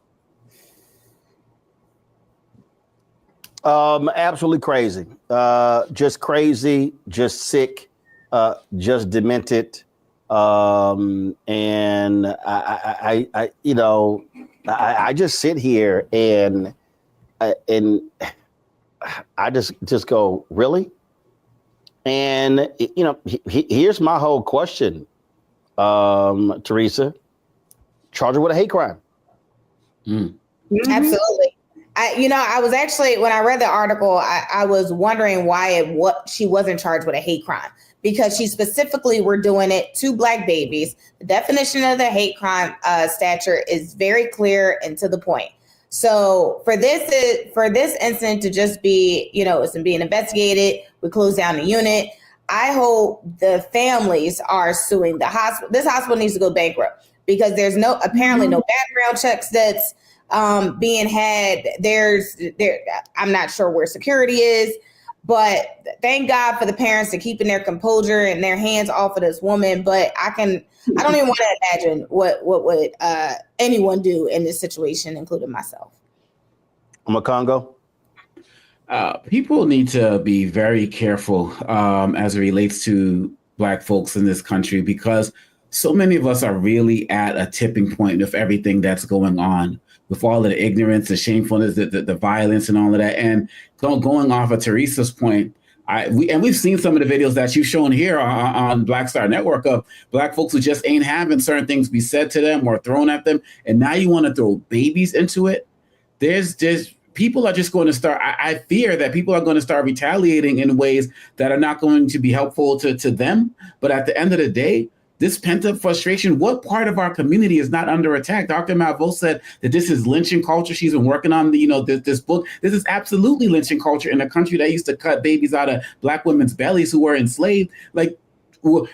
Absolutely crazy. Just crazy, just sick, just demented. And I you know, I just sit here and I just go, really? And you know, here's my whole question, Teresa. Charge her with a hate crime. Absolutely. I was actually, when I read the article, I was wondering why she wasn't charged with a hate crime, because she specifically were doing it to black babies. The definition of the hate crime statute is very clear and to the point. So for this incident to just be, it's being investigated, we close down the unit. I hope the families are suing the hospital. This hospital needs to go bankrupt because there's apparently no background checks that's being had. I'm not sure where security is, but thank God for the parents to keeping their composure and their hands off of this woman. But I don't even want to imagine what would anyone do in this situation, including myself. Congo. People need to be very careful as it relates to Black folks in this country, because so many of us are really at a tipping point of everything that's going on, with all of the ignorance, the shamefulness, the violence, and all of that. And going off of Teresa's point, we've seen some of the videos that you've shown here on Black Star Network of Black folks who just ain't having certain things be said to them or thrown at them, and now you want to throw babies into it. People are just going to start. I fear that people are going to start retaliating in ways that are not going to be helpful to them. But at the end of the day, this pent-up frustration, what part of our community is not under attack? Dr. Malveaux said that this is lynching culture. She's been working on this book. This is absolutely lynching culture in a country that used to cut babies out of Black women's bellies who were enslaved. Like,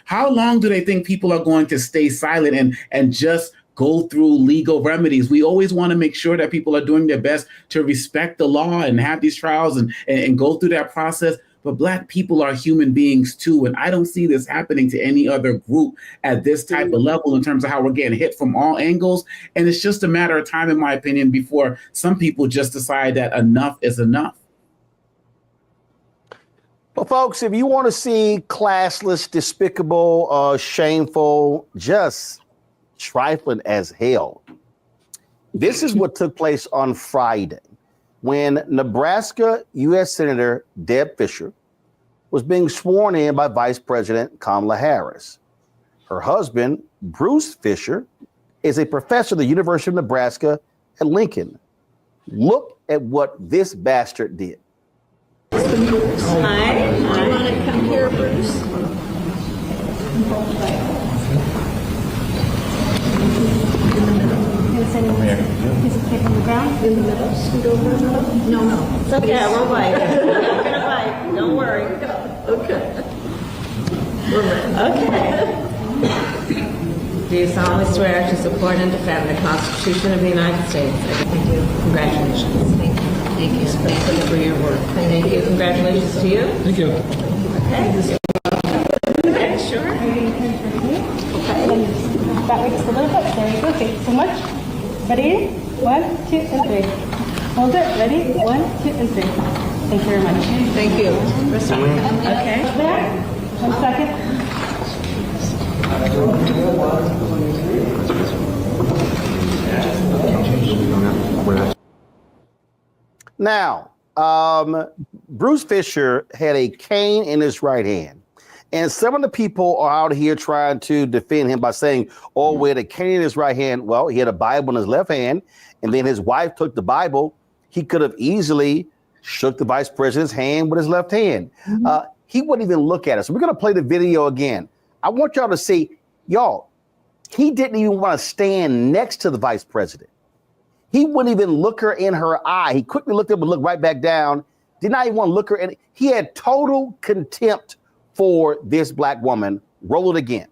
how long do they think people are going to stay silent and just go through legal remedies? We always want to make sure that people are doing their best to respect the law and have these trials and go through that process. But Black people are human beings too. And I don't see this happening to any other group at this type of level in terms of how we're getting hit from all angles. And it's just a matter of time, in my opinion, before some people just decide that enough is enough. Well, folks, if you want to see classless, despicable, shameful, just trifling as hell, this is what took place on Friday when Nebraska U.S. Senator Deb Fischer was being sworn in by Vice President Kamala Harris. Her husband, Bruce Fischer, is a professor at the University of Nebraska at Lincoln. Look at what this bastard did. Hi. Do you want to come here, Bruce? Piece of paper on the ground, in the middle, scoot over a little. No. It's okay, we'll bite. We're going to bite. Don't worry. Okay. Okay. Do you solemnly swear to support and defend the Constitution of the United States? Thank you. Congratulations. Thank you. Thank you. Thank you for your work. Thank you. Congratulations to you. Thank you. Okay. Okay, sure. Okay. That way just a little bit. There you go. Thank you so much. Ready? 1, 2, and 3. Hold it. Ready? 1, 2, and 3. Thank you very much. Thank you. Okay. There. 1 second. Now, Bruce Fisher had a cane in his right hand. And some of the people are out here trying to defend him by saying, oh, with a cane in his right hand, well, he had a Bible in his left hand, and then his wife took the Bible. He could have easily shook the vice president's hand with his left hand. He wouldn't even look at it. So we're going to play the video again. I want y'all to see, y'all, he didn't even want to stand next to the vice president. He wouldn't even look her in her eye. He quickly looked up and looked right back down. Did not even want to look her in. He had total contempt for this black woman. Roll it again.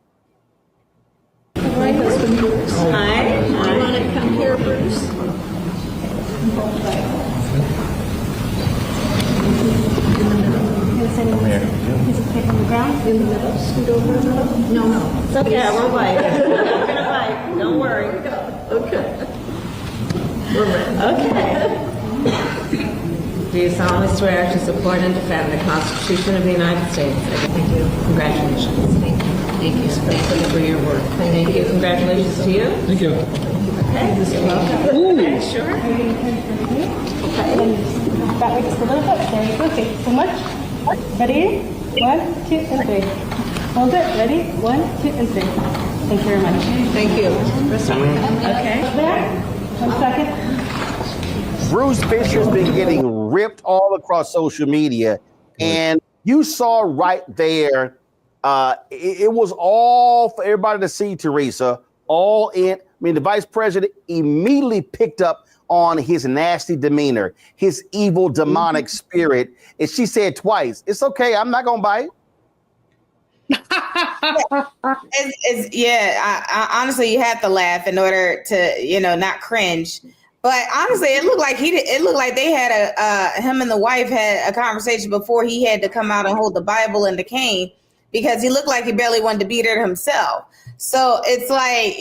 My husband, Bruce. Hi. You want to come here, Bruce? Is it okay on the ground? In the middle? Scoot over a little? No. It's okay. We're white. We're going to fight. Don't worry. Okay. Okay. Do you solemnly swear to support and defend the Constitution of the United States? Thank you. Congratulations. Thank you. Thank you. Thank you for your work. Thank you. Congratulations to you. Thank you. Okay. You're welcome. Okay, sure. Okay. That way just a little bit. There you go. Thank you so much. Ready? 1, 2, and 3. Hold it. Ready? 1, 2, and 3. Thank you very much. Thank you. Okay. There. 1 second. Bruce Fisher's been getting ripped all across social media. And you saw right there, it was all for everybody to see, Teresa, all in. I mean, the vice president immediately picked up on his nasty demeanor, his evil demonic spirit. And she said twice, it's okay, I'm not going to bite. I honestly, you have to laugh in order to, not cringe. But honestly, it looked like they had him and the wife had a conversation before he had to come out and hold the Bible and the cane, because he looked like he barely wanted to beat her himself. So it's like,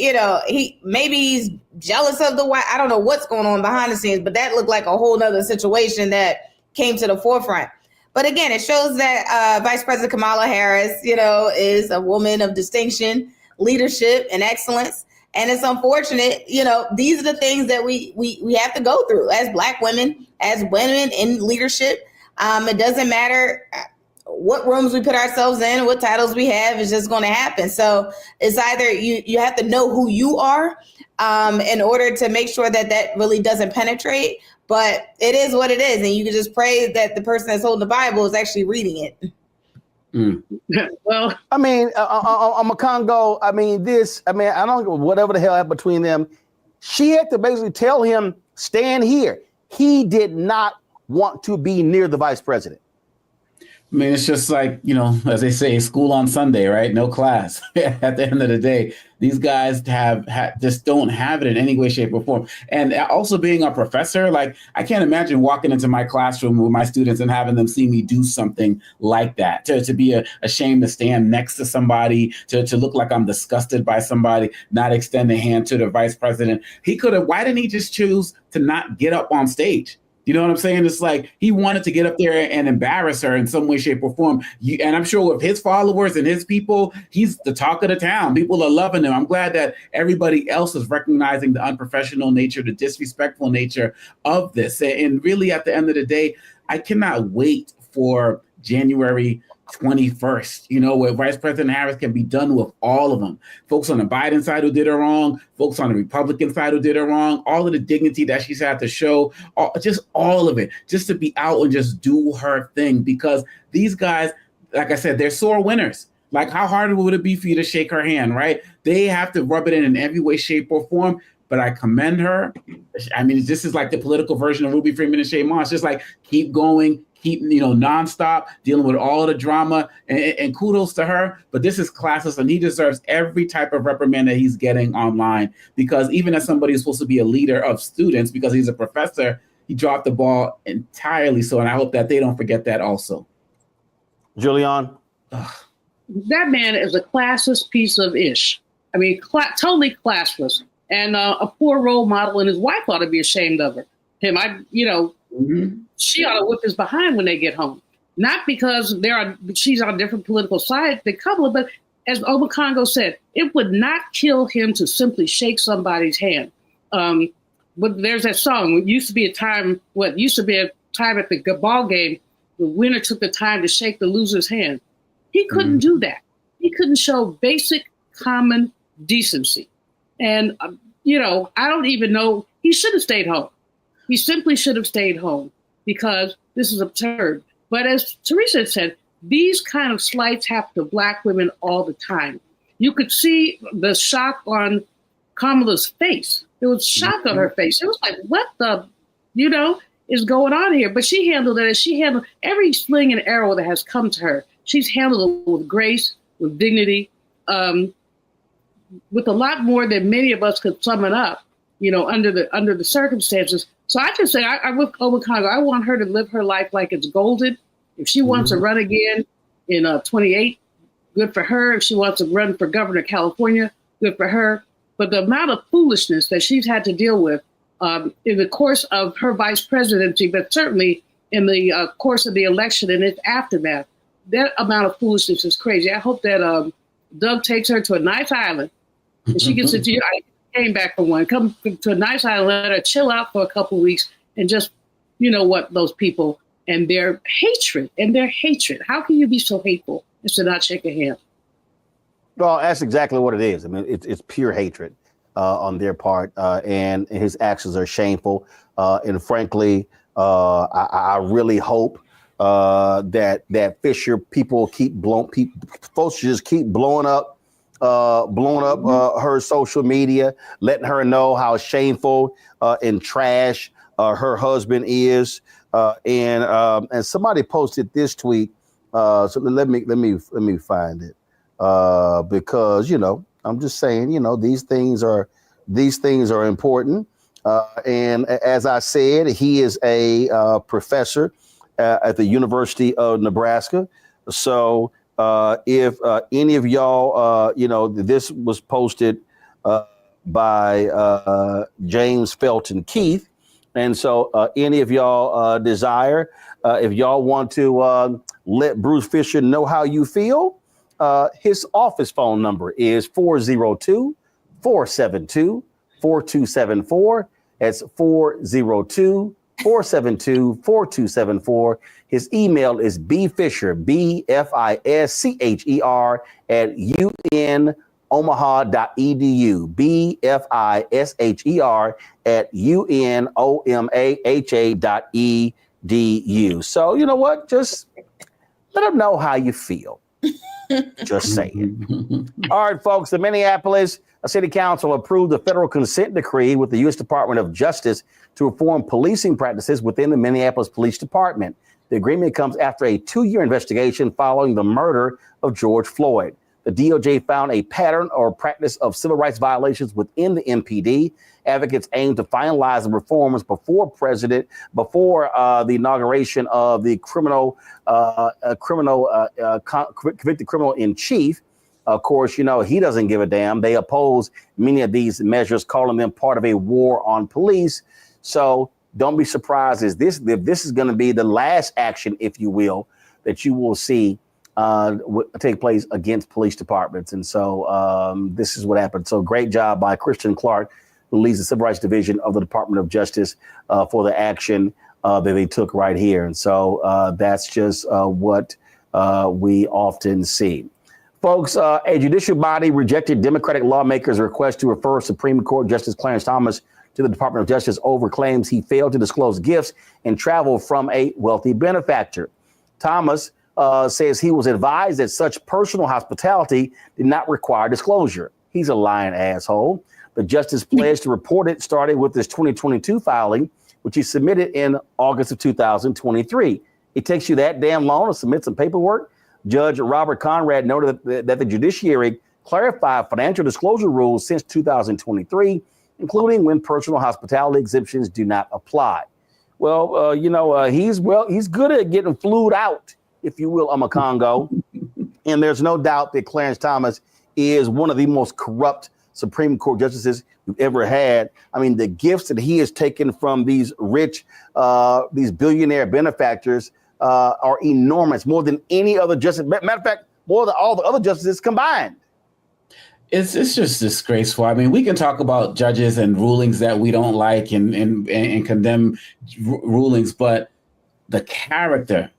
he's jealous of the wife. I don't know what's going on behind the scenes, but that looked like a whole nother situation that came to the forefront. But again, it shows that Vice President Kamala Harris, is a woman of distinction, leadership, and excellence. And it's unfortunate, these are the things that we have to go through as Black women, as women in leadership. It doesn't matter what rooms we put ourselves in, what titles we have, it's just going to happen. So it's either you have to know who you are in order to make sure that really doesn't penetrate. But it is what it is. And you can just pray that the person that's holding the Bible is actually reading it. Well, I mean, I'm a Congo. I don't know whatever the hell happened between them. She had to basically tell him, stand here. He did not want to be near the vice president. I mean, it's just like, as they say, school on Sunday, right? No class. At the end of the day, these guys just don't have it in any way, shape, or form. And also being a professor, like, I can't imagine walking into my classroom with my students and having them see me do something like that, to be ashamed to stand next to somebody, to look like I'm disgusted by somebody, not extend a hand to the vice president. Why didn't he just choose to not get up on stage? You know what I'm saying? It's like he wanted to get up there and embarrass her in some way, shape, or form. And I'm sure with his followers and his people, he's the talk of the town. People are loving him. I'm glad that everybody else is recognizing the unprofessional nature, the disrespectful nature of this. And really, at the end of the day, I cannot wait for January 21st, where Vice President Harris can be done with all of them. Folks on the Biden side who did her wrong, folks on the Republican side who did her wrong, all of the dignity that she's had to show, just all of it, just to be out and just do her thing. Because these guys, like I said, they're sore winners. Like, how hard would it be for you to shake her hand, right? They have to rub it in every way, shape, or form. But I commend her. I mean, this is like the political version of Ruby Freeman and Shay Moss. Just like keep going, keep, nonstop, dealing with all the drama, and kudos to her. But this is classist, and he deserves every type of reprimand that he's getting online, because even as somebody who's supposed to be a leader of students, because he's a professor, he dropped the ball entirely. So, and I hope that they don't forget that also. Giuliani? That man is a classist piece of ish. I mean, totally classless, and a poor role model, and his wife ought to be ashamed of him. She ought to whip his behind when they get home. Not because she's on different political sides than Kamala, but as Obakongo said, it would not kill him to simply shake somebody's hand. But there's that song. It used to be a time at the ball game, the winner took the time to shake the loser's hand. He couldn't do that. He couldn't show basic common decency. And, I don't even know. He should have stayed home. He simply should have stayed home, because this is absurd. But as Teresa said, these kind of slights happen to Black women all the time. You could see the shock on Kamala's face. There was shock on her face. It was like, what the, is going on here? But she handled it as she handled every sling and arrow that has come to her. She's handled it with grace, with dignity, with a lot more than many of us could sum it up, under the circumstances. So I just say, I with Obakongo, I want her to live her life like it's golden. If she wants to run again in 28, good for her. If she wants to run for governor of California, good for her. But the amount of foolishness that she's had to deal with in the course of her vice presidency, but certainly in the course of the election and its aftermath, that amount of foolishness is crazy. I hope that Doug takes her to a nice island and she gets to, I came back from one, come to a nice island, let her chill out for a couple of weeks and just, those people and their hatred. How can you be so hateful and to not shake a hand? Well, that's exactly what it is. I mean, it's pure hatred on their part, and his actions are shameful. And frankly, I really hope that Fisher folks just keep blowing up her social media, letting her know how shameful and trash her husband is. And somebody posted this tweet. So let me find it. Because, I'm just saying, these things are important. And as I said, he is a professor at the University of Nebraska. So if any of y'all, this was posted by James Felton Keith. And so any of y'all desire, if y'all want to let Bruce Fisher know how you feel, his office phone number is 402-472-4274. That's 402-472-4274. His email is bfischer, BFISCHER @unomaha.edu, BFISHER @unomaha.edu. So you know what? Just let them know how you feel. Just saying. All right, folks, the Minneapolis City Council approved the federal consent decree with the U.S. Department of Justice to reform policing practices within the Minneapolis Police Department. The agreement comes after a 2-year investigation following the murder of George Floyd. The DOJ found a pattern or practice of civil rights violations within the MPD. Advocates aim to finalize the reforms before the inauguration of the convicted criminal in chief. Of course, he doesn't give a damn. They oppose many of these measures, calling them part of a war on police. So don't be surprised if this is going to be the last action, if you will, that you will see take place against police departments. And so this is what happened. So great job by Christian Clark, who leads the Civil Rights Division of the Department of Justice, for the action that they took right here. And so that's just what we often see. Folks, a judicial body rejected Democratic lawmakers' request to refer Supreme Court Justice Clarence Thomas to the Department of Justice over claims he failed to disclose gifts and travel from a wealthy benefactor. Thomas says he was advised that such personal hospitality did not require disclosure. He's a lying asshole. The justice pledged to report it, starting with this 2022 filing, which he submitted in August of 2023. It takes you that damn long to submit some paperwork? Judge Robert Conrad noted that the judiciary clarified financial disclosure rules since 2023, including when personal hospitality exemptions do not apply. Well, he's good at getting flued out, if you will, Congo. And there's no doubt that Clarence Thomas is one of the most corrupt Supreme Court justices we've ever had. I mean, the gifts that he has taken from these rich, these billionaire benefactors are enormous, more than any other justice. Matter of fact, more than all the other justices combined. It's just disgraceful. I mean, we can talk about judges and rulings that we don't like and condemn rulings, but the character,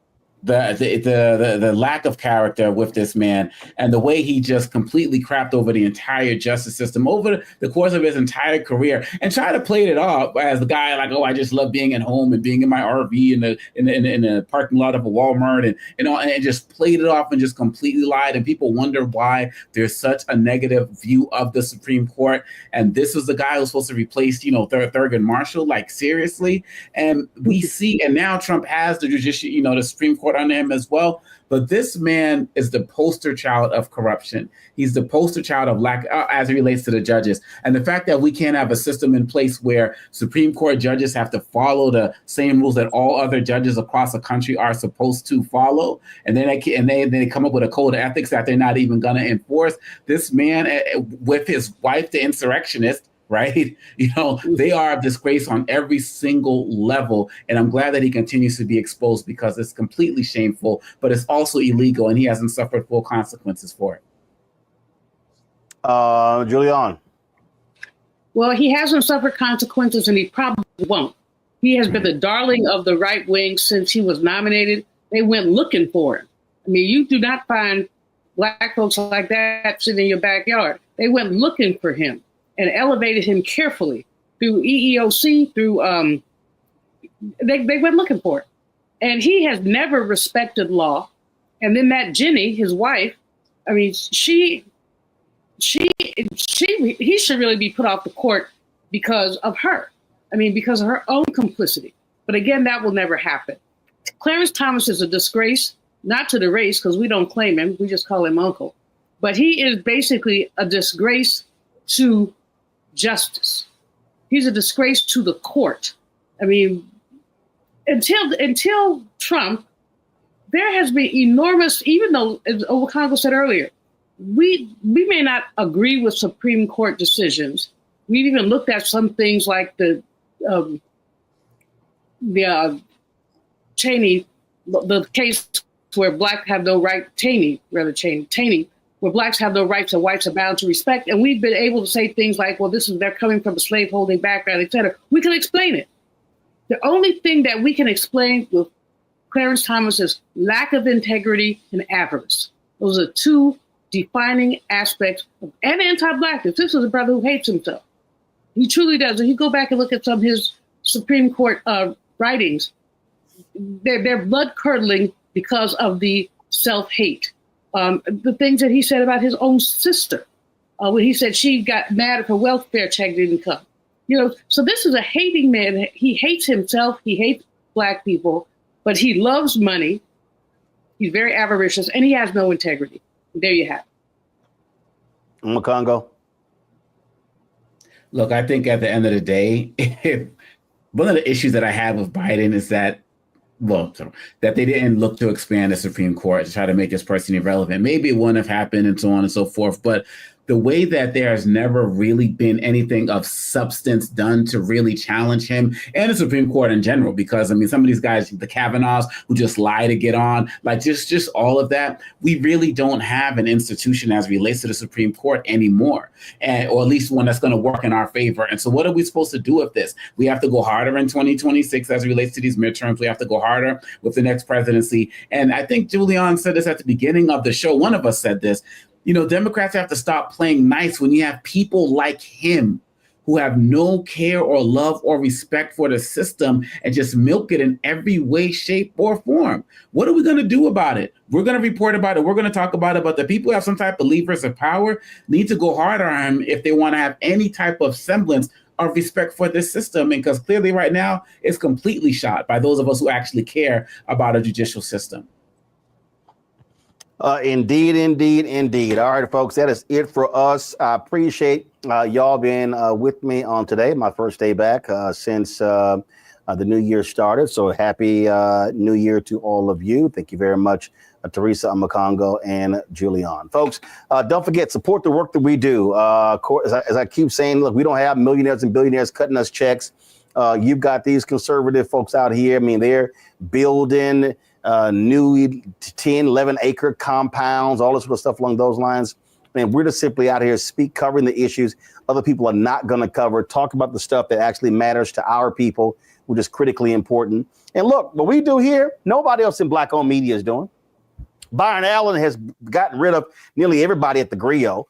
the lack of character with this man, and the way he just completely crapped over the entire justice system over the course of his entire career, and tried to play it off as the guy like, oh, I just love being at home and being in my RV in the parking lot of a Walmart and just played it off and just completely lied. And people wonder why there's such a negative view of the Supreme Court. And this was the guy who was supposed to replace, Thurgood Marshall, like seriously. And we see, and now Trump has the judiciary, the Supreme Court under him as well. But this man is the poster child of corruption. He's the poster child of lack as it relates to the judges. And the fact that we can't have a system in place where Supreme Court judges have to follow the same rules that all other judges across the country are supposed to follow, and then they come up with a code of ethics that they're not even going to enforce. This man, with his wife, the insurrectionist, right? They are a disgrace on every single level. And I'm glad that he continues to be exposed, because it's completely shameful, but it's also illegal, and he hasn't suffered full consequences for it. Giuliani. Well, he hasn't suffered consequences, and he probably won't. He has been the darling of the right wing since he was nominated. They went looking for him. I mean, you do not find black folks like that sitting in your backyard. They went looking for him and elevated him carefully through EEOC, through they went looking for it. And he has never respected law. And then that Jenny, his wife, I mean, he should really be put off the court because of her. I mean, because of her own complicity. But again, that will never happen. Clarence Thomas is a disgrace, not to the race, because we don't claim him, we just call him Uncle. But he is basically a disgrace to justice. He's a disgrace to the court. I mean, until Trump, there has been enormous, even though, as Owakongo said earlier, we may not agree with Supreme Court decisions. We've even looked at some things like the Cheney, the case where blacks have no right, Cheney, where blacks have no rights and whites are bound to respect. And we've been able to say things like, well, they're coming from a slaveholding background, et cetera. We can explain it. The only thing that we can explain with Clarence Thomas is lack of integrity and avarice. Those are two defining aspects and anti-blackness. This is a brother who hates himself. He truly does. If you go back and look at some of his Supreme Court writings, they're blood-curdling because of the self-hate. The things that he said about his own sister, when he said she got mad if her welfare check didn't come. So this is a hating man. He hates himself. He hates black people, but he loves money. He's very avaricious, and he has no integrity. There you have it. Owakongo. Look, I think at the end of the day, one of the issues that I have with Biden is that they didn't look to expand the Supreme Court to try to make this person irrelevant. Maybe it wouldn't have happened and so on and so forth. But the way that there has never really been anything of substance done to really challenge him and the Supreme Court in general, because, I mean, some of these guys, the Kavanaughs who just lie to get on, like just all of that, we really don't have an institution as relates to the Supreme Court anymore, or at least one that's going to work in our favor. And so what are we supposed to do with this? We have to go harder in 2026 as it relates to these midterms. We have to go harder with the next presidency. And I think Giuliani said this at the beginning of the show. One of us said this. Democrats have to stop playing nice when you have people like him who have no care or love or respect for the system and just milk it in every way, shape, or form. What are we going to do about it? We're going to report about it. We're going to talk about it. But the people who have some type of levers of power need to go hard on them if they want to have any type of semblance of respect for this system. And because clearly right now it's completely shot by those of us who actually care about a judicial system. Indeed. All right, folks, that is it for us. I appreciate y'all being with me on today, my first day back since the new year started. So happy new year to all of you. Thank you very much, Teresa Amakongo and Giuliani. Folks, don't forget, support the work that we do. As I keep saying, look, we don't have millionaires and billionaires cutting us checks. You've got these conservative folks out here. I mean, they're building new 10, 11 acre compounds, all this sort of stuff along those lines. And we're just simply out here covering the issues other people are not going to cover, talk about the stuff that actually matters to our people, which is critically important. And look, what we do here, nobody else in Black-owned media is doing. Byron Allen has gotten rid of nearly everybody at the Griot.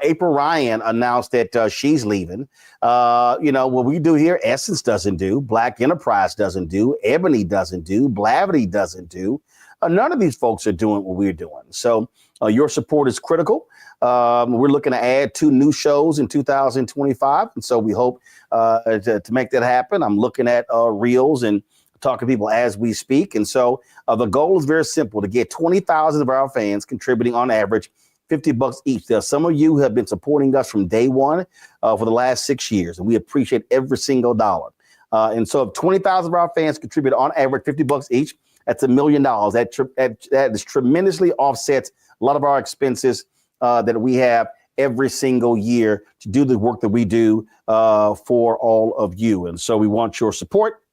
April Ryan announced that she's leaving. What we do here, Essence doesn't do, Black Enterprise doesn't do, Ebony doesn't do, Blavity doesn't do. None of these folks are doing what we're doing. So your support is critical. We're looking to add 2 new shows in 2025. And so we hope to make that happen. I'm looking at reels and talking to people as we speak. And so the goal is very simple, to get 20,000 of our fans contributing on average $50 each. There are some of you who have been supporting us from day one for the last 6 years, and we appreciate every single dollar. And so if 20,000 of our fans contribute on average $50 each, that's $1 million. That is tremendously offsets a lot of our expenses that we have every single year to do the work that we do for all of you. And so we want your support.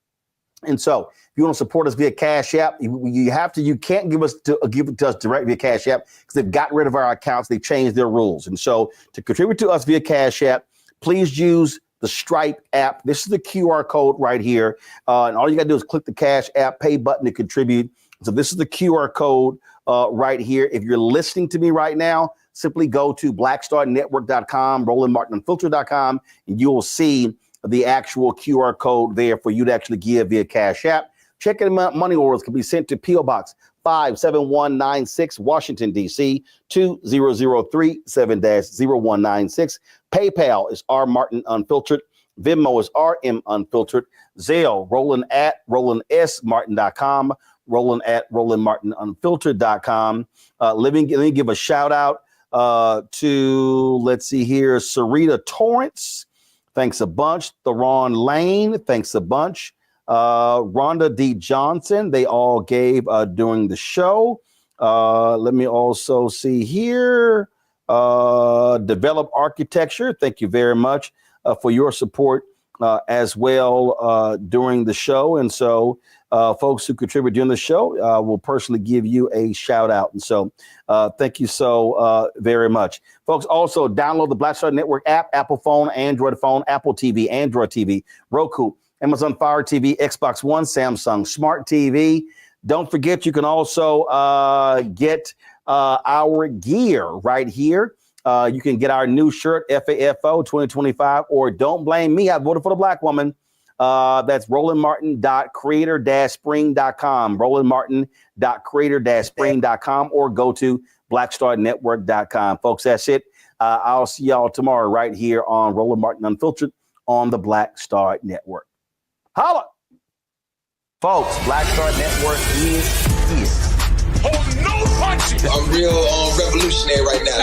And so if you want to support us via Cash App, you can't give it to us direct via Cash App because they've gotten rid of our accounts. They changed their rules. And so to contribute to us via Cash App, please use the Stripe app. This is the QR code right here. And all you got to do is click the Cash App pay button to contribute. So this is the QR code right here. If you're listening to me right now, simply go to blackstarnetwork.com, RolandMartinUnfiltered.com, and you will see the actual QR code there for you to actually give via Cash App. Checking money orders can be sent to P.O. Box 57196, Washington, D.C. 20037-0196. PayPal is rmartinunfiltered. Venmo is rmunfiltered. Zelle, Roland at RolandSMartin.com. Roland at RolandMartinUnfiltered.com. Let me give a shout out to, let's see here, Sarita Torrance. Thanks a bunch. Theron Lane, thanks a bunch. Rhonda D. Johnson, they all gave during the show. Let me also see here. Develop Architecture, thank you very much for your support as well during the show. And so folks who contribute during the show will personally give you a shout out. And so thank you so very much. Folks, also download the Black Star Network app, Apple phone, Android phone, Apple TV, Android TV, Roku, Amazon Fire TV, Xbox One, Samsung Smart TV. Don't forget, you can also get our gear right here. You can get our new shirt, FAFO 2025, or Don't Blame Me, I voted for the Black woman. That's RolandMartin.creator-spring.com, RolandMartin.creator-spring.com, or go to blackstarnetwork.com. Folks, that's it. I'll see y'all tomorrow right here on Roland Martin Unfiltered on the Black Star Network. Holla! Folks, Black Star Network is here. Oh, no punches! I'm real revolutionary right now.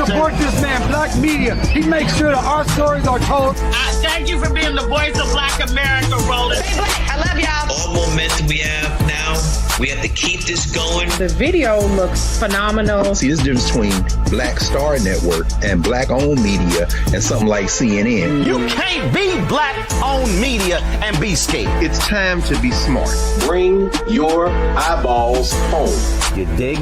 Support this man, Black Media. He makes sure that our stories are told. Thank you for being the voice of Black America, Roland. Stay black. I love y'all. All momentum we have now, we have to keep this going. The video looks phenomenal. See, there's a difference between Black Star Network and Black-owned media and something like CNN. You can't be Black-owned media and be scared. It's time to be smart. Bring your eyeballs home. You dig?